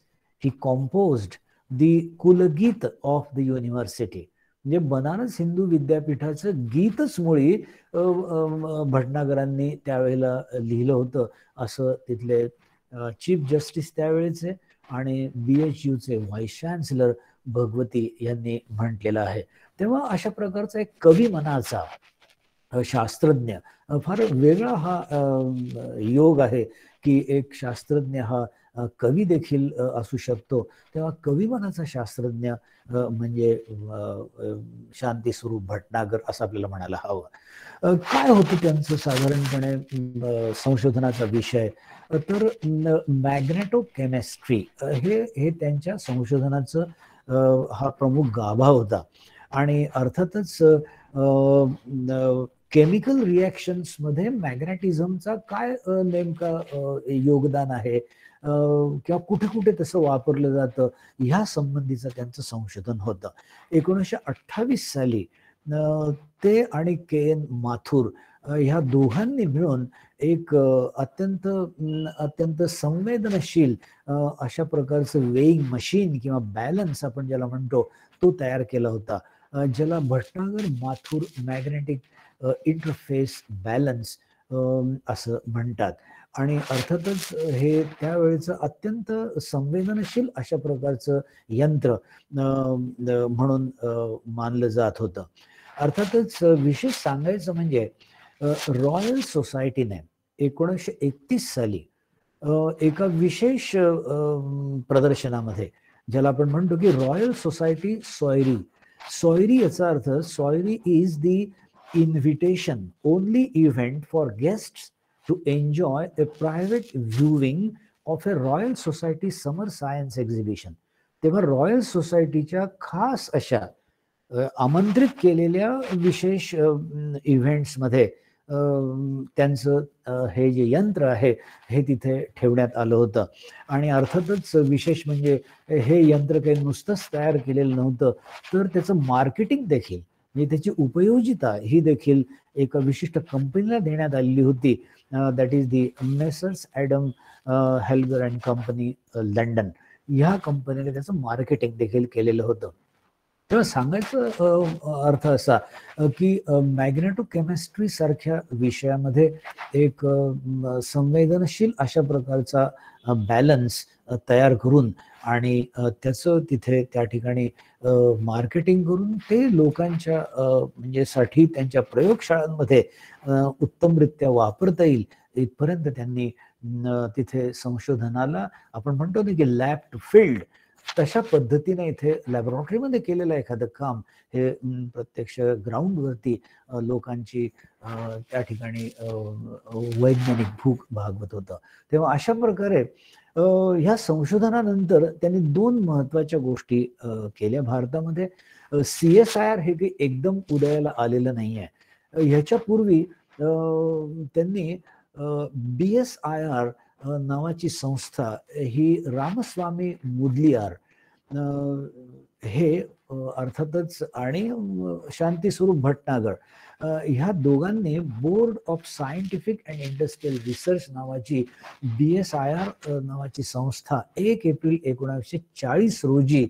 he composed the Kulagit of the university. म्हणजे बनारस हिंदू विद्यापीठाचं गीतच मुळी भटनागरांनी त्यावेळेला लिहिलं होतं असं तिथले chief justice त्यावेळेचे आणि BHUचे vice chancellor Bhagwati यांनी म्हटलेलं आहे. तेव्हा अशा प्रकारचा एक कवी मनाचा शास्त्रज्ञ फार वेगळा हा योग आहे की एक शास्त्रज्ञ हा कवी देखील असू शकतो. तेव्हा कवी मनाचा शास्त्रज्ञ म्हणजे शांती स्वरूप भटनागर असं आपल्याला म्हणायला हवं. काय होतं त्यांचं साधारणपणे संशोधनाचा विषय तर मॅग्नेटोकेमिस्ट्री हे त्यांच्या संशोधनाचं हा प्रमुख गाभा होता. आणि अर्थातच केमिकल रिॲक्शन्स मध्ये मॅग्नेटिझमचा काय नेमका योगदान आहे किंवा कुठे कुठे तसं वापरलं जातं ह्या संबंधीचं त्यांचं संशोधन होतं. 1928 साली ते आणि KN माथुर ह्या दोघांनी मिळून एक अत्यंत संवेदनशील अशा प्रकारचं वेईंग मशीन किंवा बॅलन्स आपण ज्याला म्हणतो तो तयार केला होता, ज्याला Bhatnagar Mathur magnetic interface balance असं म्हणतात. आणि अर्थातच हे त्यावेळेचं अत्यंत संवेदनशील अशा प्रकारचं यंत्र म्हणून मानलं जात होतं. अर्थातच विशेष सांगायचं म्हणजे रॉयल सोसायटीने 1931 साली एका विशेष प्रदर्शनामध्ये ज्याला आपण म्हणतो की रॉयल सोसायटी सॉयरी याचा अर्थ soiree is the invitation only event for guests to enjoy a private viewing of a royal society summer science exhibition. तेव्हा रॉयल सोसायटीच्या खास अशा आमंत्रित केलेल्या विशेष इव्हेंट्समध्ये त्यांचं हे जे यंत्र आहे हे तिथे ठेवण्यात आलं होतं. आणि अर्थातच विशेष म्हणजे हे यंत्र काही नुसतंच तयार केलेलं नव्हतं तर त्याचं मार्केटिंग देखील म्हणजे त्याची उपयोजिता ही देखील एका विशिष्ट कंपनीला देण्यात आलेली होती. That is the Messrs Adam Hilger and company London. ह्या कंपनीने त्याचं मार्केटिंग देखील केलेलं होतं. तेव्हा सांगायचं अर्थ असा की मॅग्नेटोकेमिस्ट्री सारख्या विषयामध्ये एक संवेदनशील अशा प्रकारचा बॅलन्स तयार करून आणि त्याचं तिथे त्या ठिकाणी मार्केटिंग करून ते लोकांच्या म्हणजे साठी त्यांच्या प्रयोगशाळांमध्ये उत्तमरित्या वापरता येईल इथपर्यंत त्यांनी तिथे संशोधनाला आपण म्हणतो ना की लॅब टू फील्ड तशा पद्धतीने इथे लॅबोरेटरीमध्ये केलेलं एखादं काम हे प्रत्यक्ष ग्राउंडवरती लोकांची त्या ठिकाणी वैज्ञानिक भूक भागवत होतं. तेव्हा अशा प्रकारे ह्या संशोधनानंतर त्यांनी 2 महत्वाच्या गोष्टी केल्या भारतामध्ये. CSIR हे काही एकदम उदयाला आलेलं नाही आहे. ह्याच्यापूर्वी त्यांनी BSIR नावाची संस्था ही रामस्वामी मुदलियार हे अर्थातच आणि शांती स्वरूप भटनागर ह्या दोघांनी board of scientific and industrial research नावाची BSIR नावाची संस्था 1 एप्रिल 1940 रोजी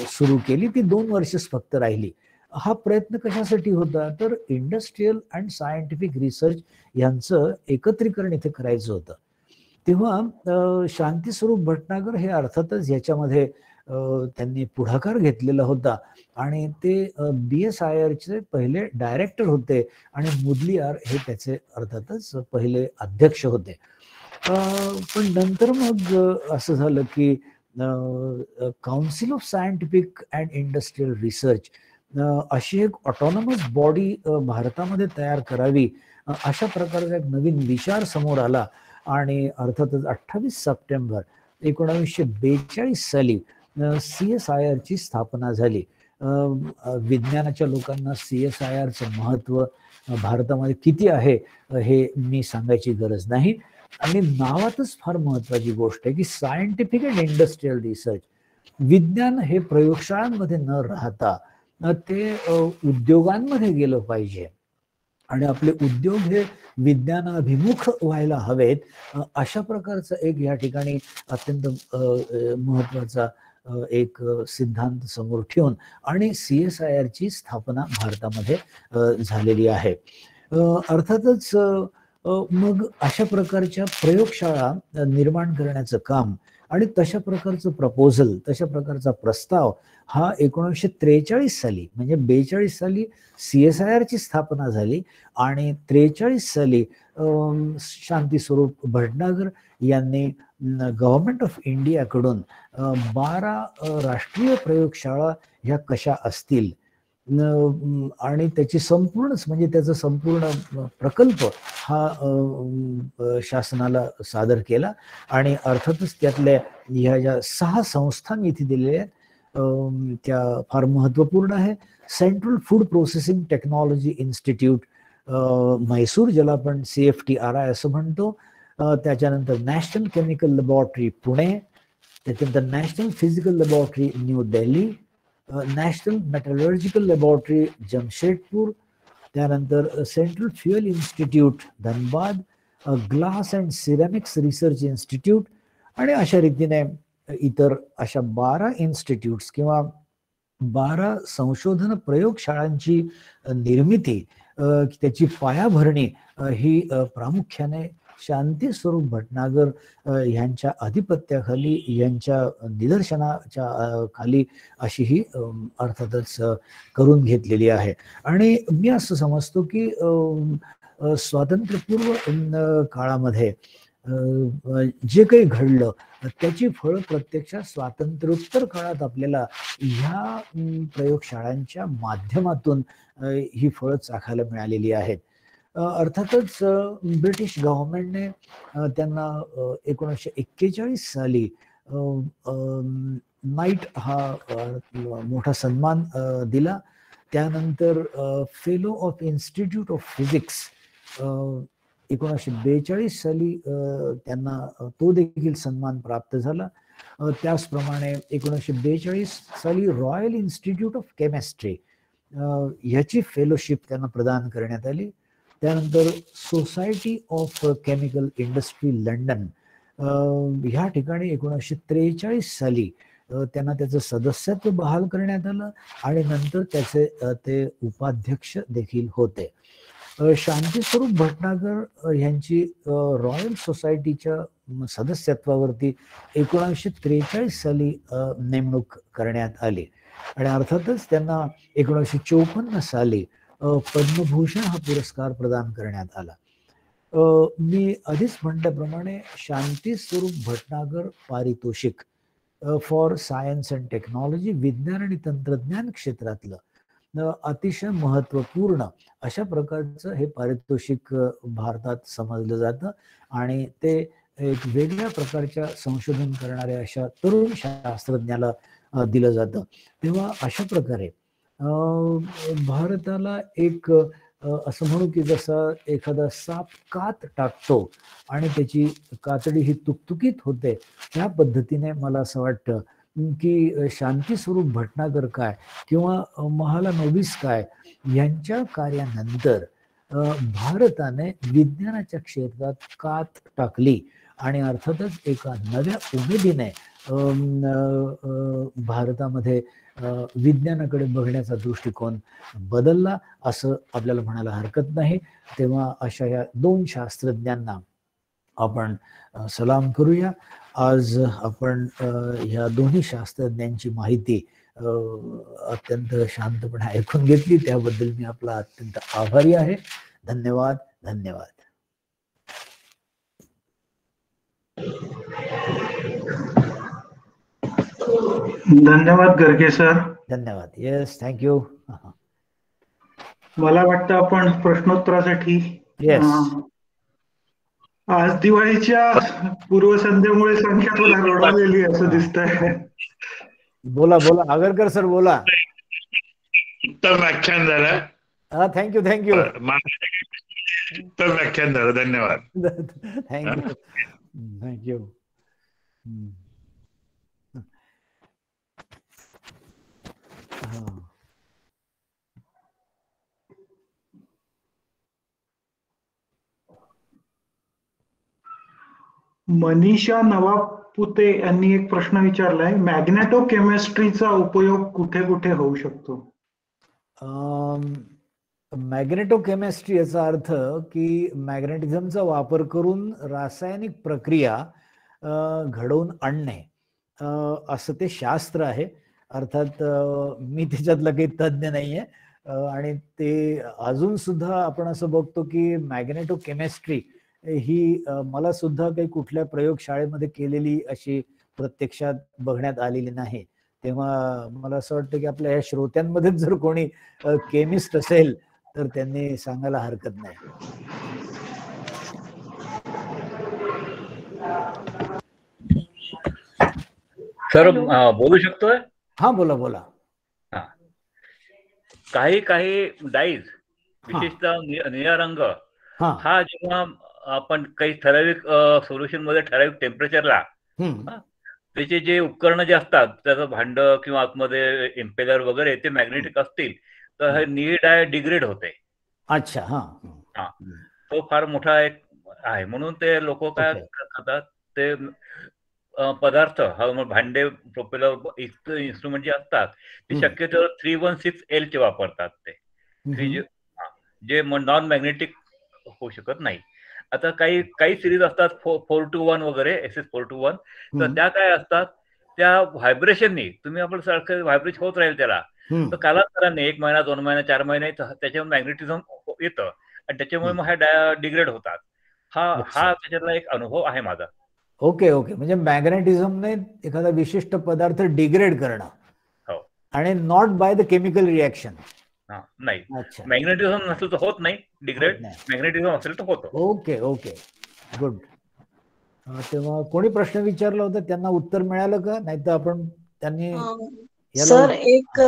सुरू केली. ती 2 वर्षच फक्त राहिली. हा प्रयत्न कशासाठी होता तर इंडस्ट्रियल अँड सायंटिफिक रिसर्च यांचं एकत्रीकरण इथे करायचं होतं. तेव्हा शांती स्वरूप भटनागर हे अर्थातच याच्यामध्ये त्यांनी पुढाकार घेतलेला होता आणि ते BSIRचे पहिले डायरेक्टर होते आणि मुदलियार हे त्याचे अर्थातच पहिले अध्यक्ष होते. पण नंतर मग असं झालं की council of scientific and industrial research अशी एक ऑटोनॉमस बॉडी भारतामध्ये तयार करावी अशा प्रकारचा एक नवीन विचार समोर आला आणि अर्थातच 28 सप्टेंबर 1942 साली CSIRची स्थापना झाली. विज्ञानाच्या लोकांना CSIRचं महत्व भारतामध्ये किती आहे हे मी सांगायची गरज नाही. आणि नावातच फार महत्वाची गोष्ट आहे की सायंटिफिक अँड इंडस्ट्रियल रिसर्च. विज्ञान हे प्रयोगशाळांमध्ये न राहता ते उद्योगांमध्ये गेलं पाहिजे आणि आपले उद्योग हे विज्ञानाभिमुख व्हायला हवेत. अशा प्रकारचं एक या ठिकाणी अत्यंत महत्वाचा एक सिद्धांत समोर ठेवून आणि CSIRची स्थापना भारतामध्ये झालेली आहे. अर्थातच मग अशा प्रकारच्या प्रयोगशाळा निर्माण करण्याचं काम आणि तशा प्रकारचं प्रपोजल, तशा प्रकारचा प्रस्ताव हा 1943 साली म्हणजे 42 साली CSIRची स्थापना झाली आणि 43 साली शांतीस्वरूप भटनागर यांनी गव्हर्नमेंट ऑफ इंडियाकडून 12 राष्ट्रीय प्रयोगशाळा ह्या कशा असतील आणि त्याची संपूर्णच म्हणजे त्याचा संपूर्ण प्रकल्प हा शासनाला सादर केला. आणि अर्थातच त्यातल्या ह्या ज्या 6 संस्था मी इथे दिलेल्या आहेत त्या फार महत्वपूर्ण आहे. Central food processing technology institute Mysore, ज्याला आपण CFTRI असं म्हणतो. त्याच्यानंतर नॅशनल केमिकल लॅबोरेटरी पुणे, त्याच्यानंतर national physical laboratory new Delhi, national metallurgical laboratory Jamshedpur, त्यानंतर central fuel institute Dhanbad, glass and ceramics research institute आणि अशा रीतीने इतर अशा 12 इन्स्टिट्यूट्स किंवा 12 संशोधन प्रयोगशाळांची निर्मिती, त्याची पायाभरणी ही प्रामुख्याने शांतीस्वरूप भटनागर यांच्या अधिपत्याखाली, यांच्या निदर्शनाच्या खाली अशी ही अर्थातच करून घेतलेली आहे. आणि मी असं समजतो की स्वातंत्र्यपूर्व काळामध्ये जे काही घडलं त्याची फळं प्रत्यक्षात स्वातंत्र्योत्तर काळात आपल्याला ह्या प्रयोगशाळांच्या माध्यमातून ही फळं चाखायला मिळालेली आहेत. अर्थातच ब्रिटिश गव्हर्नमेंटने त्यांना 1941 साली नाईट हा मोठा सन्मान दिला. त्यानंतर fellow of institute of physics 1942 साली त्यांना तो देखील सन्मान प्राप्त झाला. त्याचप्रमाणे 1942 साली रॉयल इन्स्टिट्यूट ऑफ केमिस्ट्री ह्याची फेलोशिप त्यांना प्रदान करण्यात आली. त्यानंतर society of chemical industry London ह्या ठिकाणी 1943 साली त्यांना त्याचं सदस्यत्व बहाल करण्यात आलं आणि नंतर त्याचे ते उपाध्यक्ष देखील होते. शांतीस्वरूप भटनागर यांची रॉयल सोसायटीच्या सदस्यत्वावरती 1943 साली नेमणूक करण्यात आली आणि अर्थातच त्यांना 1954 साली पद्मभूषण हा पुरस्कार प्रदान करण्यात आला. मी आधीच म्हटल्याप्रमाणे शांतीस्वरूप भटनागर पारितोषिक फॉर सायन्स अँड टेक्नॉलॉजी, विज्ञान आणि तंत्रज्ञान क्षेत्रातलं अतिशय महत्वपूर्ण अशा प्रकारचं हे पारितोषिक भारतात समजलं जातं आणि ते एक वेगळ्या प्रकारच्या संशोधन करणाऱ्या अशा तरुण शास्त्रज्ञाला दिलं जातं. तेव्हा अशा प्रकारे भारताला एक असं म्हणू की जसा एखादा साप कात टाकतो आणि त्याची कातडी ही तुकतुकीत होते, त्या पद्धतीने मला असं वाटतं की शांतीस्वरूप भटनागर काय किंवा महालानोबिस काय यांच्या कार्यानंतर भारताने विज्ञानाच्या क्षेत्रात कात टाकली आणि अर्थातच एका नव्या उमेदीने भारतामध्ये विज्ञानाकडे बघण्याचा दृष्टिकोन बदलला असं आपल्याला म्हणायला हरकत नाही. तेव्हा अशा या 2 शास्त्रज्ञांना आपण सलाम करूया. आज आपण ह्या दोन्ही शास्त्रज्ञांची माहिती अत्यंत शांतपणे ऐकून घेतली, त्याबद्दल मी आपला अत्यंत आभारी आहे. धन्यवाद. धन्यवाद. धन्यवाद गर्गे सर. धन्यवाद. Yes, thank you. मला वाटतं आपण प्रश्नोत्तरासाठी आज दिवाळीच्या पूर्वसंध्येमुळे संख्या थोडा रोडावलेली असं दिसतंय. बोला बोला आगरकर सर, बोला. उत्तम व्याख्यान झालं. थँक्यू थँक्यू उत्तम व्याख्यान झालं. धन्यवाद. Thank you thank you. मनीषा नवापुते यांनी एक प्रश्न विचारलाय, मॅग्नेटो केमिस्ट्रीचा उपयोग कुठे कुठे होऊ शकतो? मॅग्नेटो केमिस्ट्री याचा अर्थ की मॅग्नेटिझमचा वापर करून रासायनिक प्रक्रिया घडवून आणणे असं ते शास्त्र आहे. अर्थात मी त्याच्यातला काही तज्ज्ञ नाहीये आणि ते अजून सुद्धा आपण असं बघतो की मॅग्नेटो केमिस्ट्री ही मला सुद्धा काही कुठल्या प्रयोगशाळेमध्ये केलेली अशी प्रत्यक्षात बघण्यात आलेली नाही. तेव्हा मला असं वाटतं की आपल्या या श्रोत्यांमध्येच जर कोणी केमिस्ट असेल तर त्यांनी सांगायला हरकत नाही. सर बोलू शकतोय? हा बोला बोला. काही डाईज विशेषतः निळा रंग हा जेव्हा आपण काही ठराविक सोल्युशन मध्ये ठराविक टेम्परेचरला त्याचे जे उपकरण जे असतात त्याचं भांड किंवा आतमध्ये इम्पेलर वगैरे ते मॅग्नेटिक असतील तर हे निळी डाय डिग्रेड होते. अच्छा. हा तो फार मोठा एक आहे. म्हणून ते लोक काय करतात ते पदार्थ भांडे प्रोपेलर इन्स्ट्रुमेंट जे असतात ते शक्यतो 316L चे वापरतात ते जे नॉन मॅग्नेटिक होऊ शकत नाही. आता काही सिरीज असतात 421 वगैरे SS 421 तर त्या काय असतात त्या व्हायब्रेशननी तुम्ही आपण सारखं व्हायब्रेशन होत राहील त्याला तर कालांतराने 1 महिना 2 महिना 4 महिने त्याच्यावर मॅग्नेटिझम येतं आणि त्याच्यामुळे मग ह्या डिग्रेड होतात. हा त्याच्यातला एक अनुभव आहे माझा. Okay okay. म्हणजे मॅग्नेटिझमने एखादा विशिष्ट पदार्थ डिग्रेड करणं. हो. आणि not by the chemical reaction. नाही. मॅग्नेटिझम नसेल तर होत नाही डिग्रेड. मॅग्नेटिझम असेल तर होतं. Okay okay good. तेव्हा कोणी प्रश्न विचारला होता त्यांना उत्तर मिळालं का? नाही तर आपण त्यांनी सर एक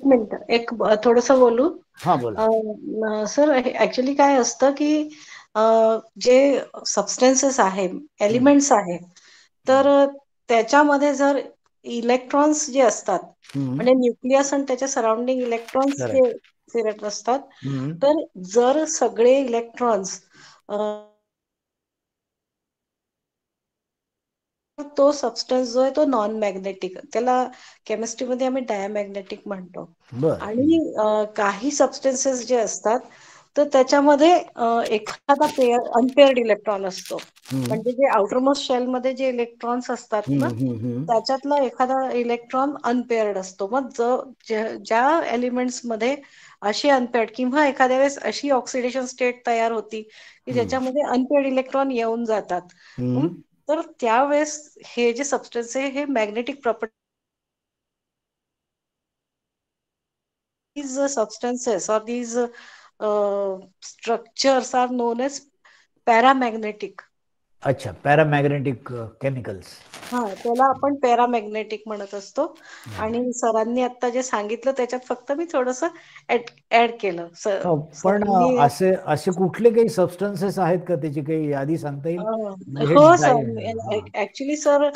मिनिट एक थोडस बोलू. हा बोला. सर ऍक्च्युली काय असतं की जे सबस्टन्सेस आहे एलिमेंट्स आहे तर त्याच्यामध्ये जर इलेक्ट्रॉन्स जे असतात म्हणजे न्यूक्लियस आणि त्याच्या सराउंडिंग इलेक्ट्रॉन्स जे फिरत असतात तर जर सगळे इलेक्ट्रॉन्स तो सबस्टन्स जो आहे तो नॉन मॅग्नेटिक त्याला केमिस्ट्रीमध्ये आम्ही डायमॅग्नेटिक म्हणतो. आणि काही सबस्टन्सेस जे असतात तर त्याच्यामध्ये एखादा अनपेअर्ड इलेक्ट्रॉन असतो. म्हणजे जे आउटरमोस्ट शेल मध्ये जे इलेक्ट्रॉन्स असतात ना त्याच्यातला एखादा इलेक्ट्रॉन अनपेअर्ड असतो. मग ज्या एलिमेंट्स मध्ये अशी अनपेअर्ड किंवा एखाद्या वेळेस अशी ऑक्सिडेशन स्टेट तयार होती की ज्याच्यामध्ये अनपेअर्ड इलेक्ट्रॉन येऊन जातात तर त्यावेळेस हे जे सबस्टन्स आहे हे magnetic property these substances or these structures are known as paramagnetic. अच्छा. Paramagnetic chemicals. त्याला आपण पॅरामॅग्नेटिक म्हणत असतो. आणि सरांनी आता जे सांगितलं त्याच्यात फक्त मी थोडस ऍड केलं. पण असे कुठले काही सबस्टन्सेस आहेत का त्याची काही यादी सांगता येईल? हो सर. ऍक्च्युली सर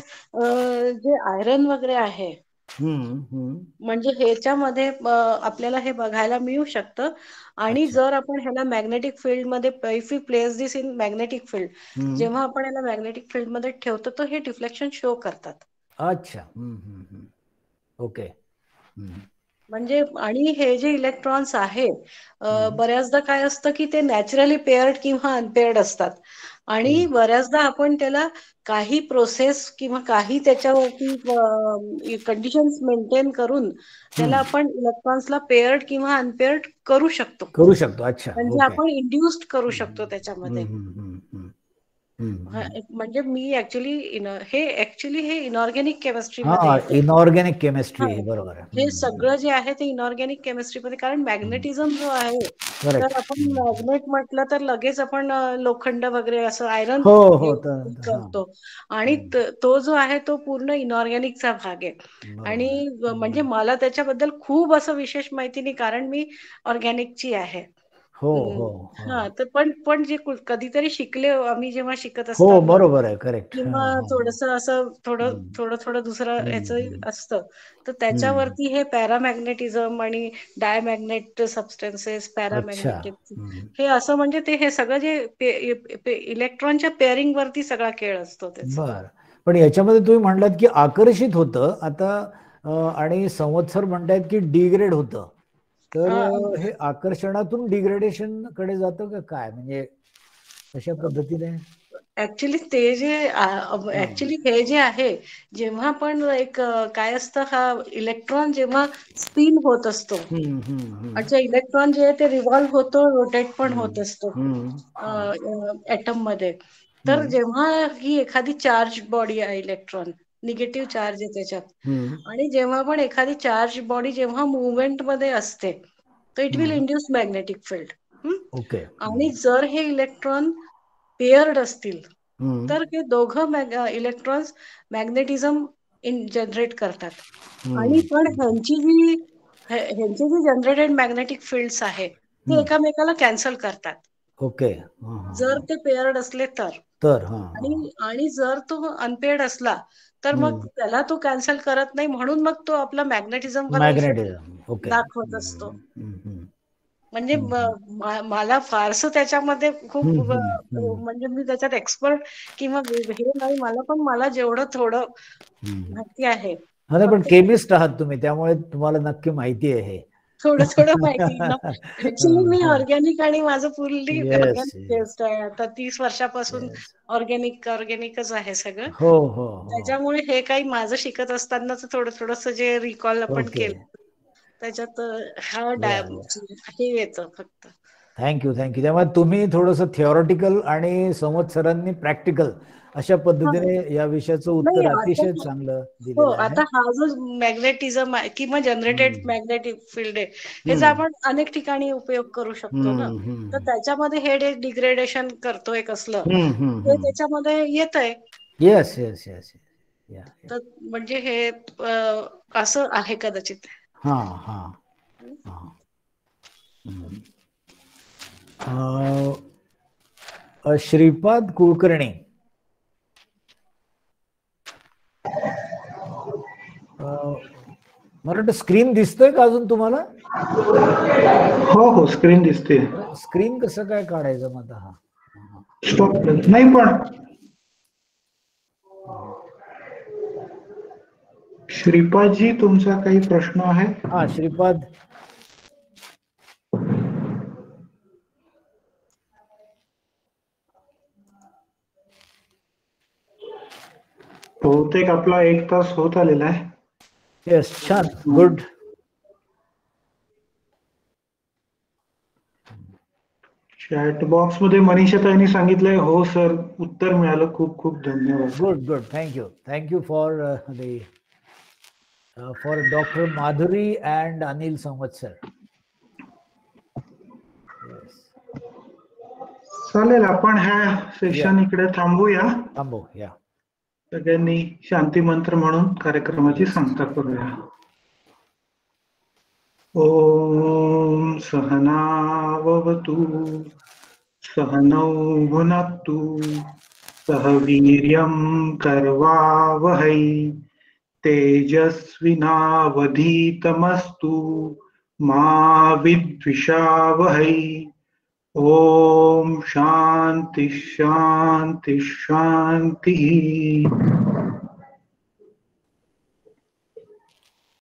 जे आयरन वगैरे आहे म्हणजे ह्याच्यामध्ये आपल्याला हे बघायला मिळू शकतं. आणि जर आपण ह्याला मॅग्नेटिक फील्ड मध्ये if you place this in magnetic field जेव्हा आपण याला मॅग्नेटिक फील्ड मध्ये ठेवतो तर हे डिफ्लेक्शन शो करतात. अच्छा. ओके. म्हणजे आणि हे जे इलेक्ट्रॉन्स आहेत बऱ्याचदा काय असतं की ते नॅचरली पेअर्ड किंवा अनपेअर्ड असतात. आणि बऱ्याचदा आपण त्याला काही प्रोसेस किंवा काही त्याच्यावरती कंडिशन्स मेंटेन करून त्याला आपण इलेक्ट्रॉन्सला पेअर्ड किंवा अनपेअर्ड करू शकतो. अच्छा. म्हणजे आपण इंड्युस्ड करू शकतो त्याच्यामध्ये. म्हणजे मी ऍक्च्युली हे इनऑर्गॅनिक केमिस्ट्री मध्ये इनऑर्गॅनिक केमिस्ट्री बरोबर आहे. हे सगळं जे आहे ते इनऑर्गॅनिक केमिस्ट्रीमध्ये, कारण मॅग्नेटिझम जो आहे तर आपण मॅग्नेट म्हटलं तर लगेच आपण लोखंड वगैरे असं आयरन करतो, आणि तो जो आहे तो पूर्ण इनऑर्गॅनिकचा भाग आहे. आणि म्हणजे मला त्याच्याबद्दल खूप असं विशेष माहिती नाही, कारण मी ऑर्गॅनिकची आहे. हा, तर पण जे कधीतरी शिकले आम्ही जेव्हा शिकत असतो, बरोबर आहे, करेक्ट, किंवा थोडस असं थोडं दुसरं ह्याचं असतं, तर त्याच्यावरती हे पॅरामॅग्नेटिझम आणि डायमॅग्नेट सबस्टन्सेस, पॅरामॅग्नेटिक, हे असं म्हणजे ते हे सगळं जे इलेक्ट्रॉनच्या पेअरिंग वरती सगळा खेळ असतो त्याचा. बर, पण याच्यामध्ये तुम्ही म्हणलात की आकर्षित होतं आता, आणि संवत्सर म्हणतायत की डिग्रेड होतं, तर हे आकर्षणातून डिग्रेडेशन कडे जातं का काय, म्हणजे अशा पद्धतीने? ऍक्च्युली हे जे आहे, जेव्हा पण एक काय असतं, हा इलेक्ट्रॉन जेव्हा स्पिन होत असतो, अच्छा, इलेक्ट्रॉन जे आहे ते रिव्हॉल्व्ह होतो, रोटेट पण होत असतो ऍटम मध्ये. तर जेव्हा ही एखादी चार्ज बॉडी आहे, इलेक्ट्रॉन निगेटिव्ह चार्ज आहे त्याच्यात, आणि जेव्हा पण एखादी चार्ज बॉडी जेव्हा मुवमेंट मध्ये असते, तर it will induce magnetic field. आणि जर हे इलेक्ट्रॉन पेअर्ड असतील तर हे दोघं इलेक्ट्रॉन्स मॅग्नेटिझम जनरेट करतात. आणि पण ह्यांचे जे जनरेटेड मॅग्नेटिक फील्ड्स आहे ते एकमेकाला कॅन्सल करतात. जर ते पेअर्ड असले तर, आणि जर तो अनपेअर्ड असला तर मग त्याला तो कॅन्सल करत नाही, म्हणून मग तो आपला मॅग्नेटिझम वाला इफेक्ट दाखवत असतो. म्हणजे मला फारसं त्याच्यामध्ये खूप म्हणजे मी त्याच्यात एक्सपर्ट किंवा हे नाही, मला जेवढं थोडं माहिती आहे. पण केमिस्ट आहात तुम्ही, त्यामुळे तुम्हाला नक्की माहिती आहे, थोडं माहिती ना. ऍक्च्युली मी ऑर्गॅनिक, आणि माझं फुल्ली ऑर्गॅनिक टेस्ट आहे, आता 30 वर्षापासून ऑर्गॅनिकच आहे सगळं. त्याच्यामुळे हे काही माझं शिकत असतानाच थोडस जे रिकॉल आपण केलं त्याच्यात हे येतं फक्त. थँक्यू. त्यामुळे तुम्ही थोडस थिओरिटिकल आणि संवत्सरांनी प्रॅक्टिकल अशा पद्धतीने या विषयाचं उत्तर अतिशय चांगलं दिलेलं आहे. आता हा जो मॅग्नेटिझम आहे किंवा जनरेटेड मॅग्नेटिक फील्ड आहे, ह्याचा आपण अनेक ठिकाणी उपयोग करू शकतो ना. तर त्याच्यामध्ये हे डिग्रेडेशन करतोय कसलं, हे त्याच्यामध्ये येत आहे. येस. तर म्हणजे हे असं आहे कदाचित. श्रीपाद कुलकर्णी, मला वाटतं स्क्रीन दिसतोय का अजून तुम्हाला? हो, स्क्रीन दिसते. स्क्रीन कसं काय काढायचं मग? हा नाही, पण श्रीपादजी, तुमचा काही प्रश्न आहे? हा, श्रीपाद. बहुतेक आपला 1 तास होत आलेला आहे. येस, छान, गुड. चॅट बॉक्स मध्ये मनीषाताईंनी सांगितलंय, हो सर, उत्तर मिळालं, खूप खूप धन्यवाद. Good. Thank you for doctor Madhuri and Anil संवत्सर. चालेल, आपण ह्या सेशन इकडे थांबूया. सगळ्यांनी शांती मंत्र म्हणून कार्यक्रमाची सांगता करूया. ओम सहनावतु सहनौ भुनक्तु सह वीर्यं करवावहै तेजस्विनावधीतमस्तु मा विद्विषावहै. ओम शांति.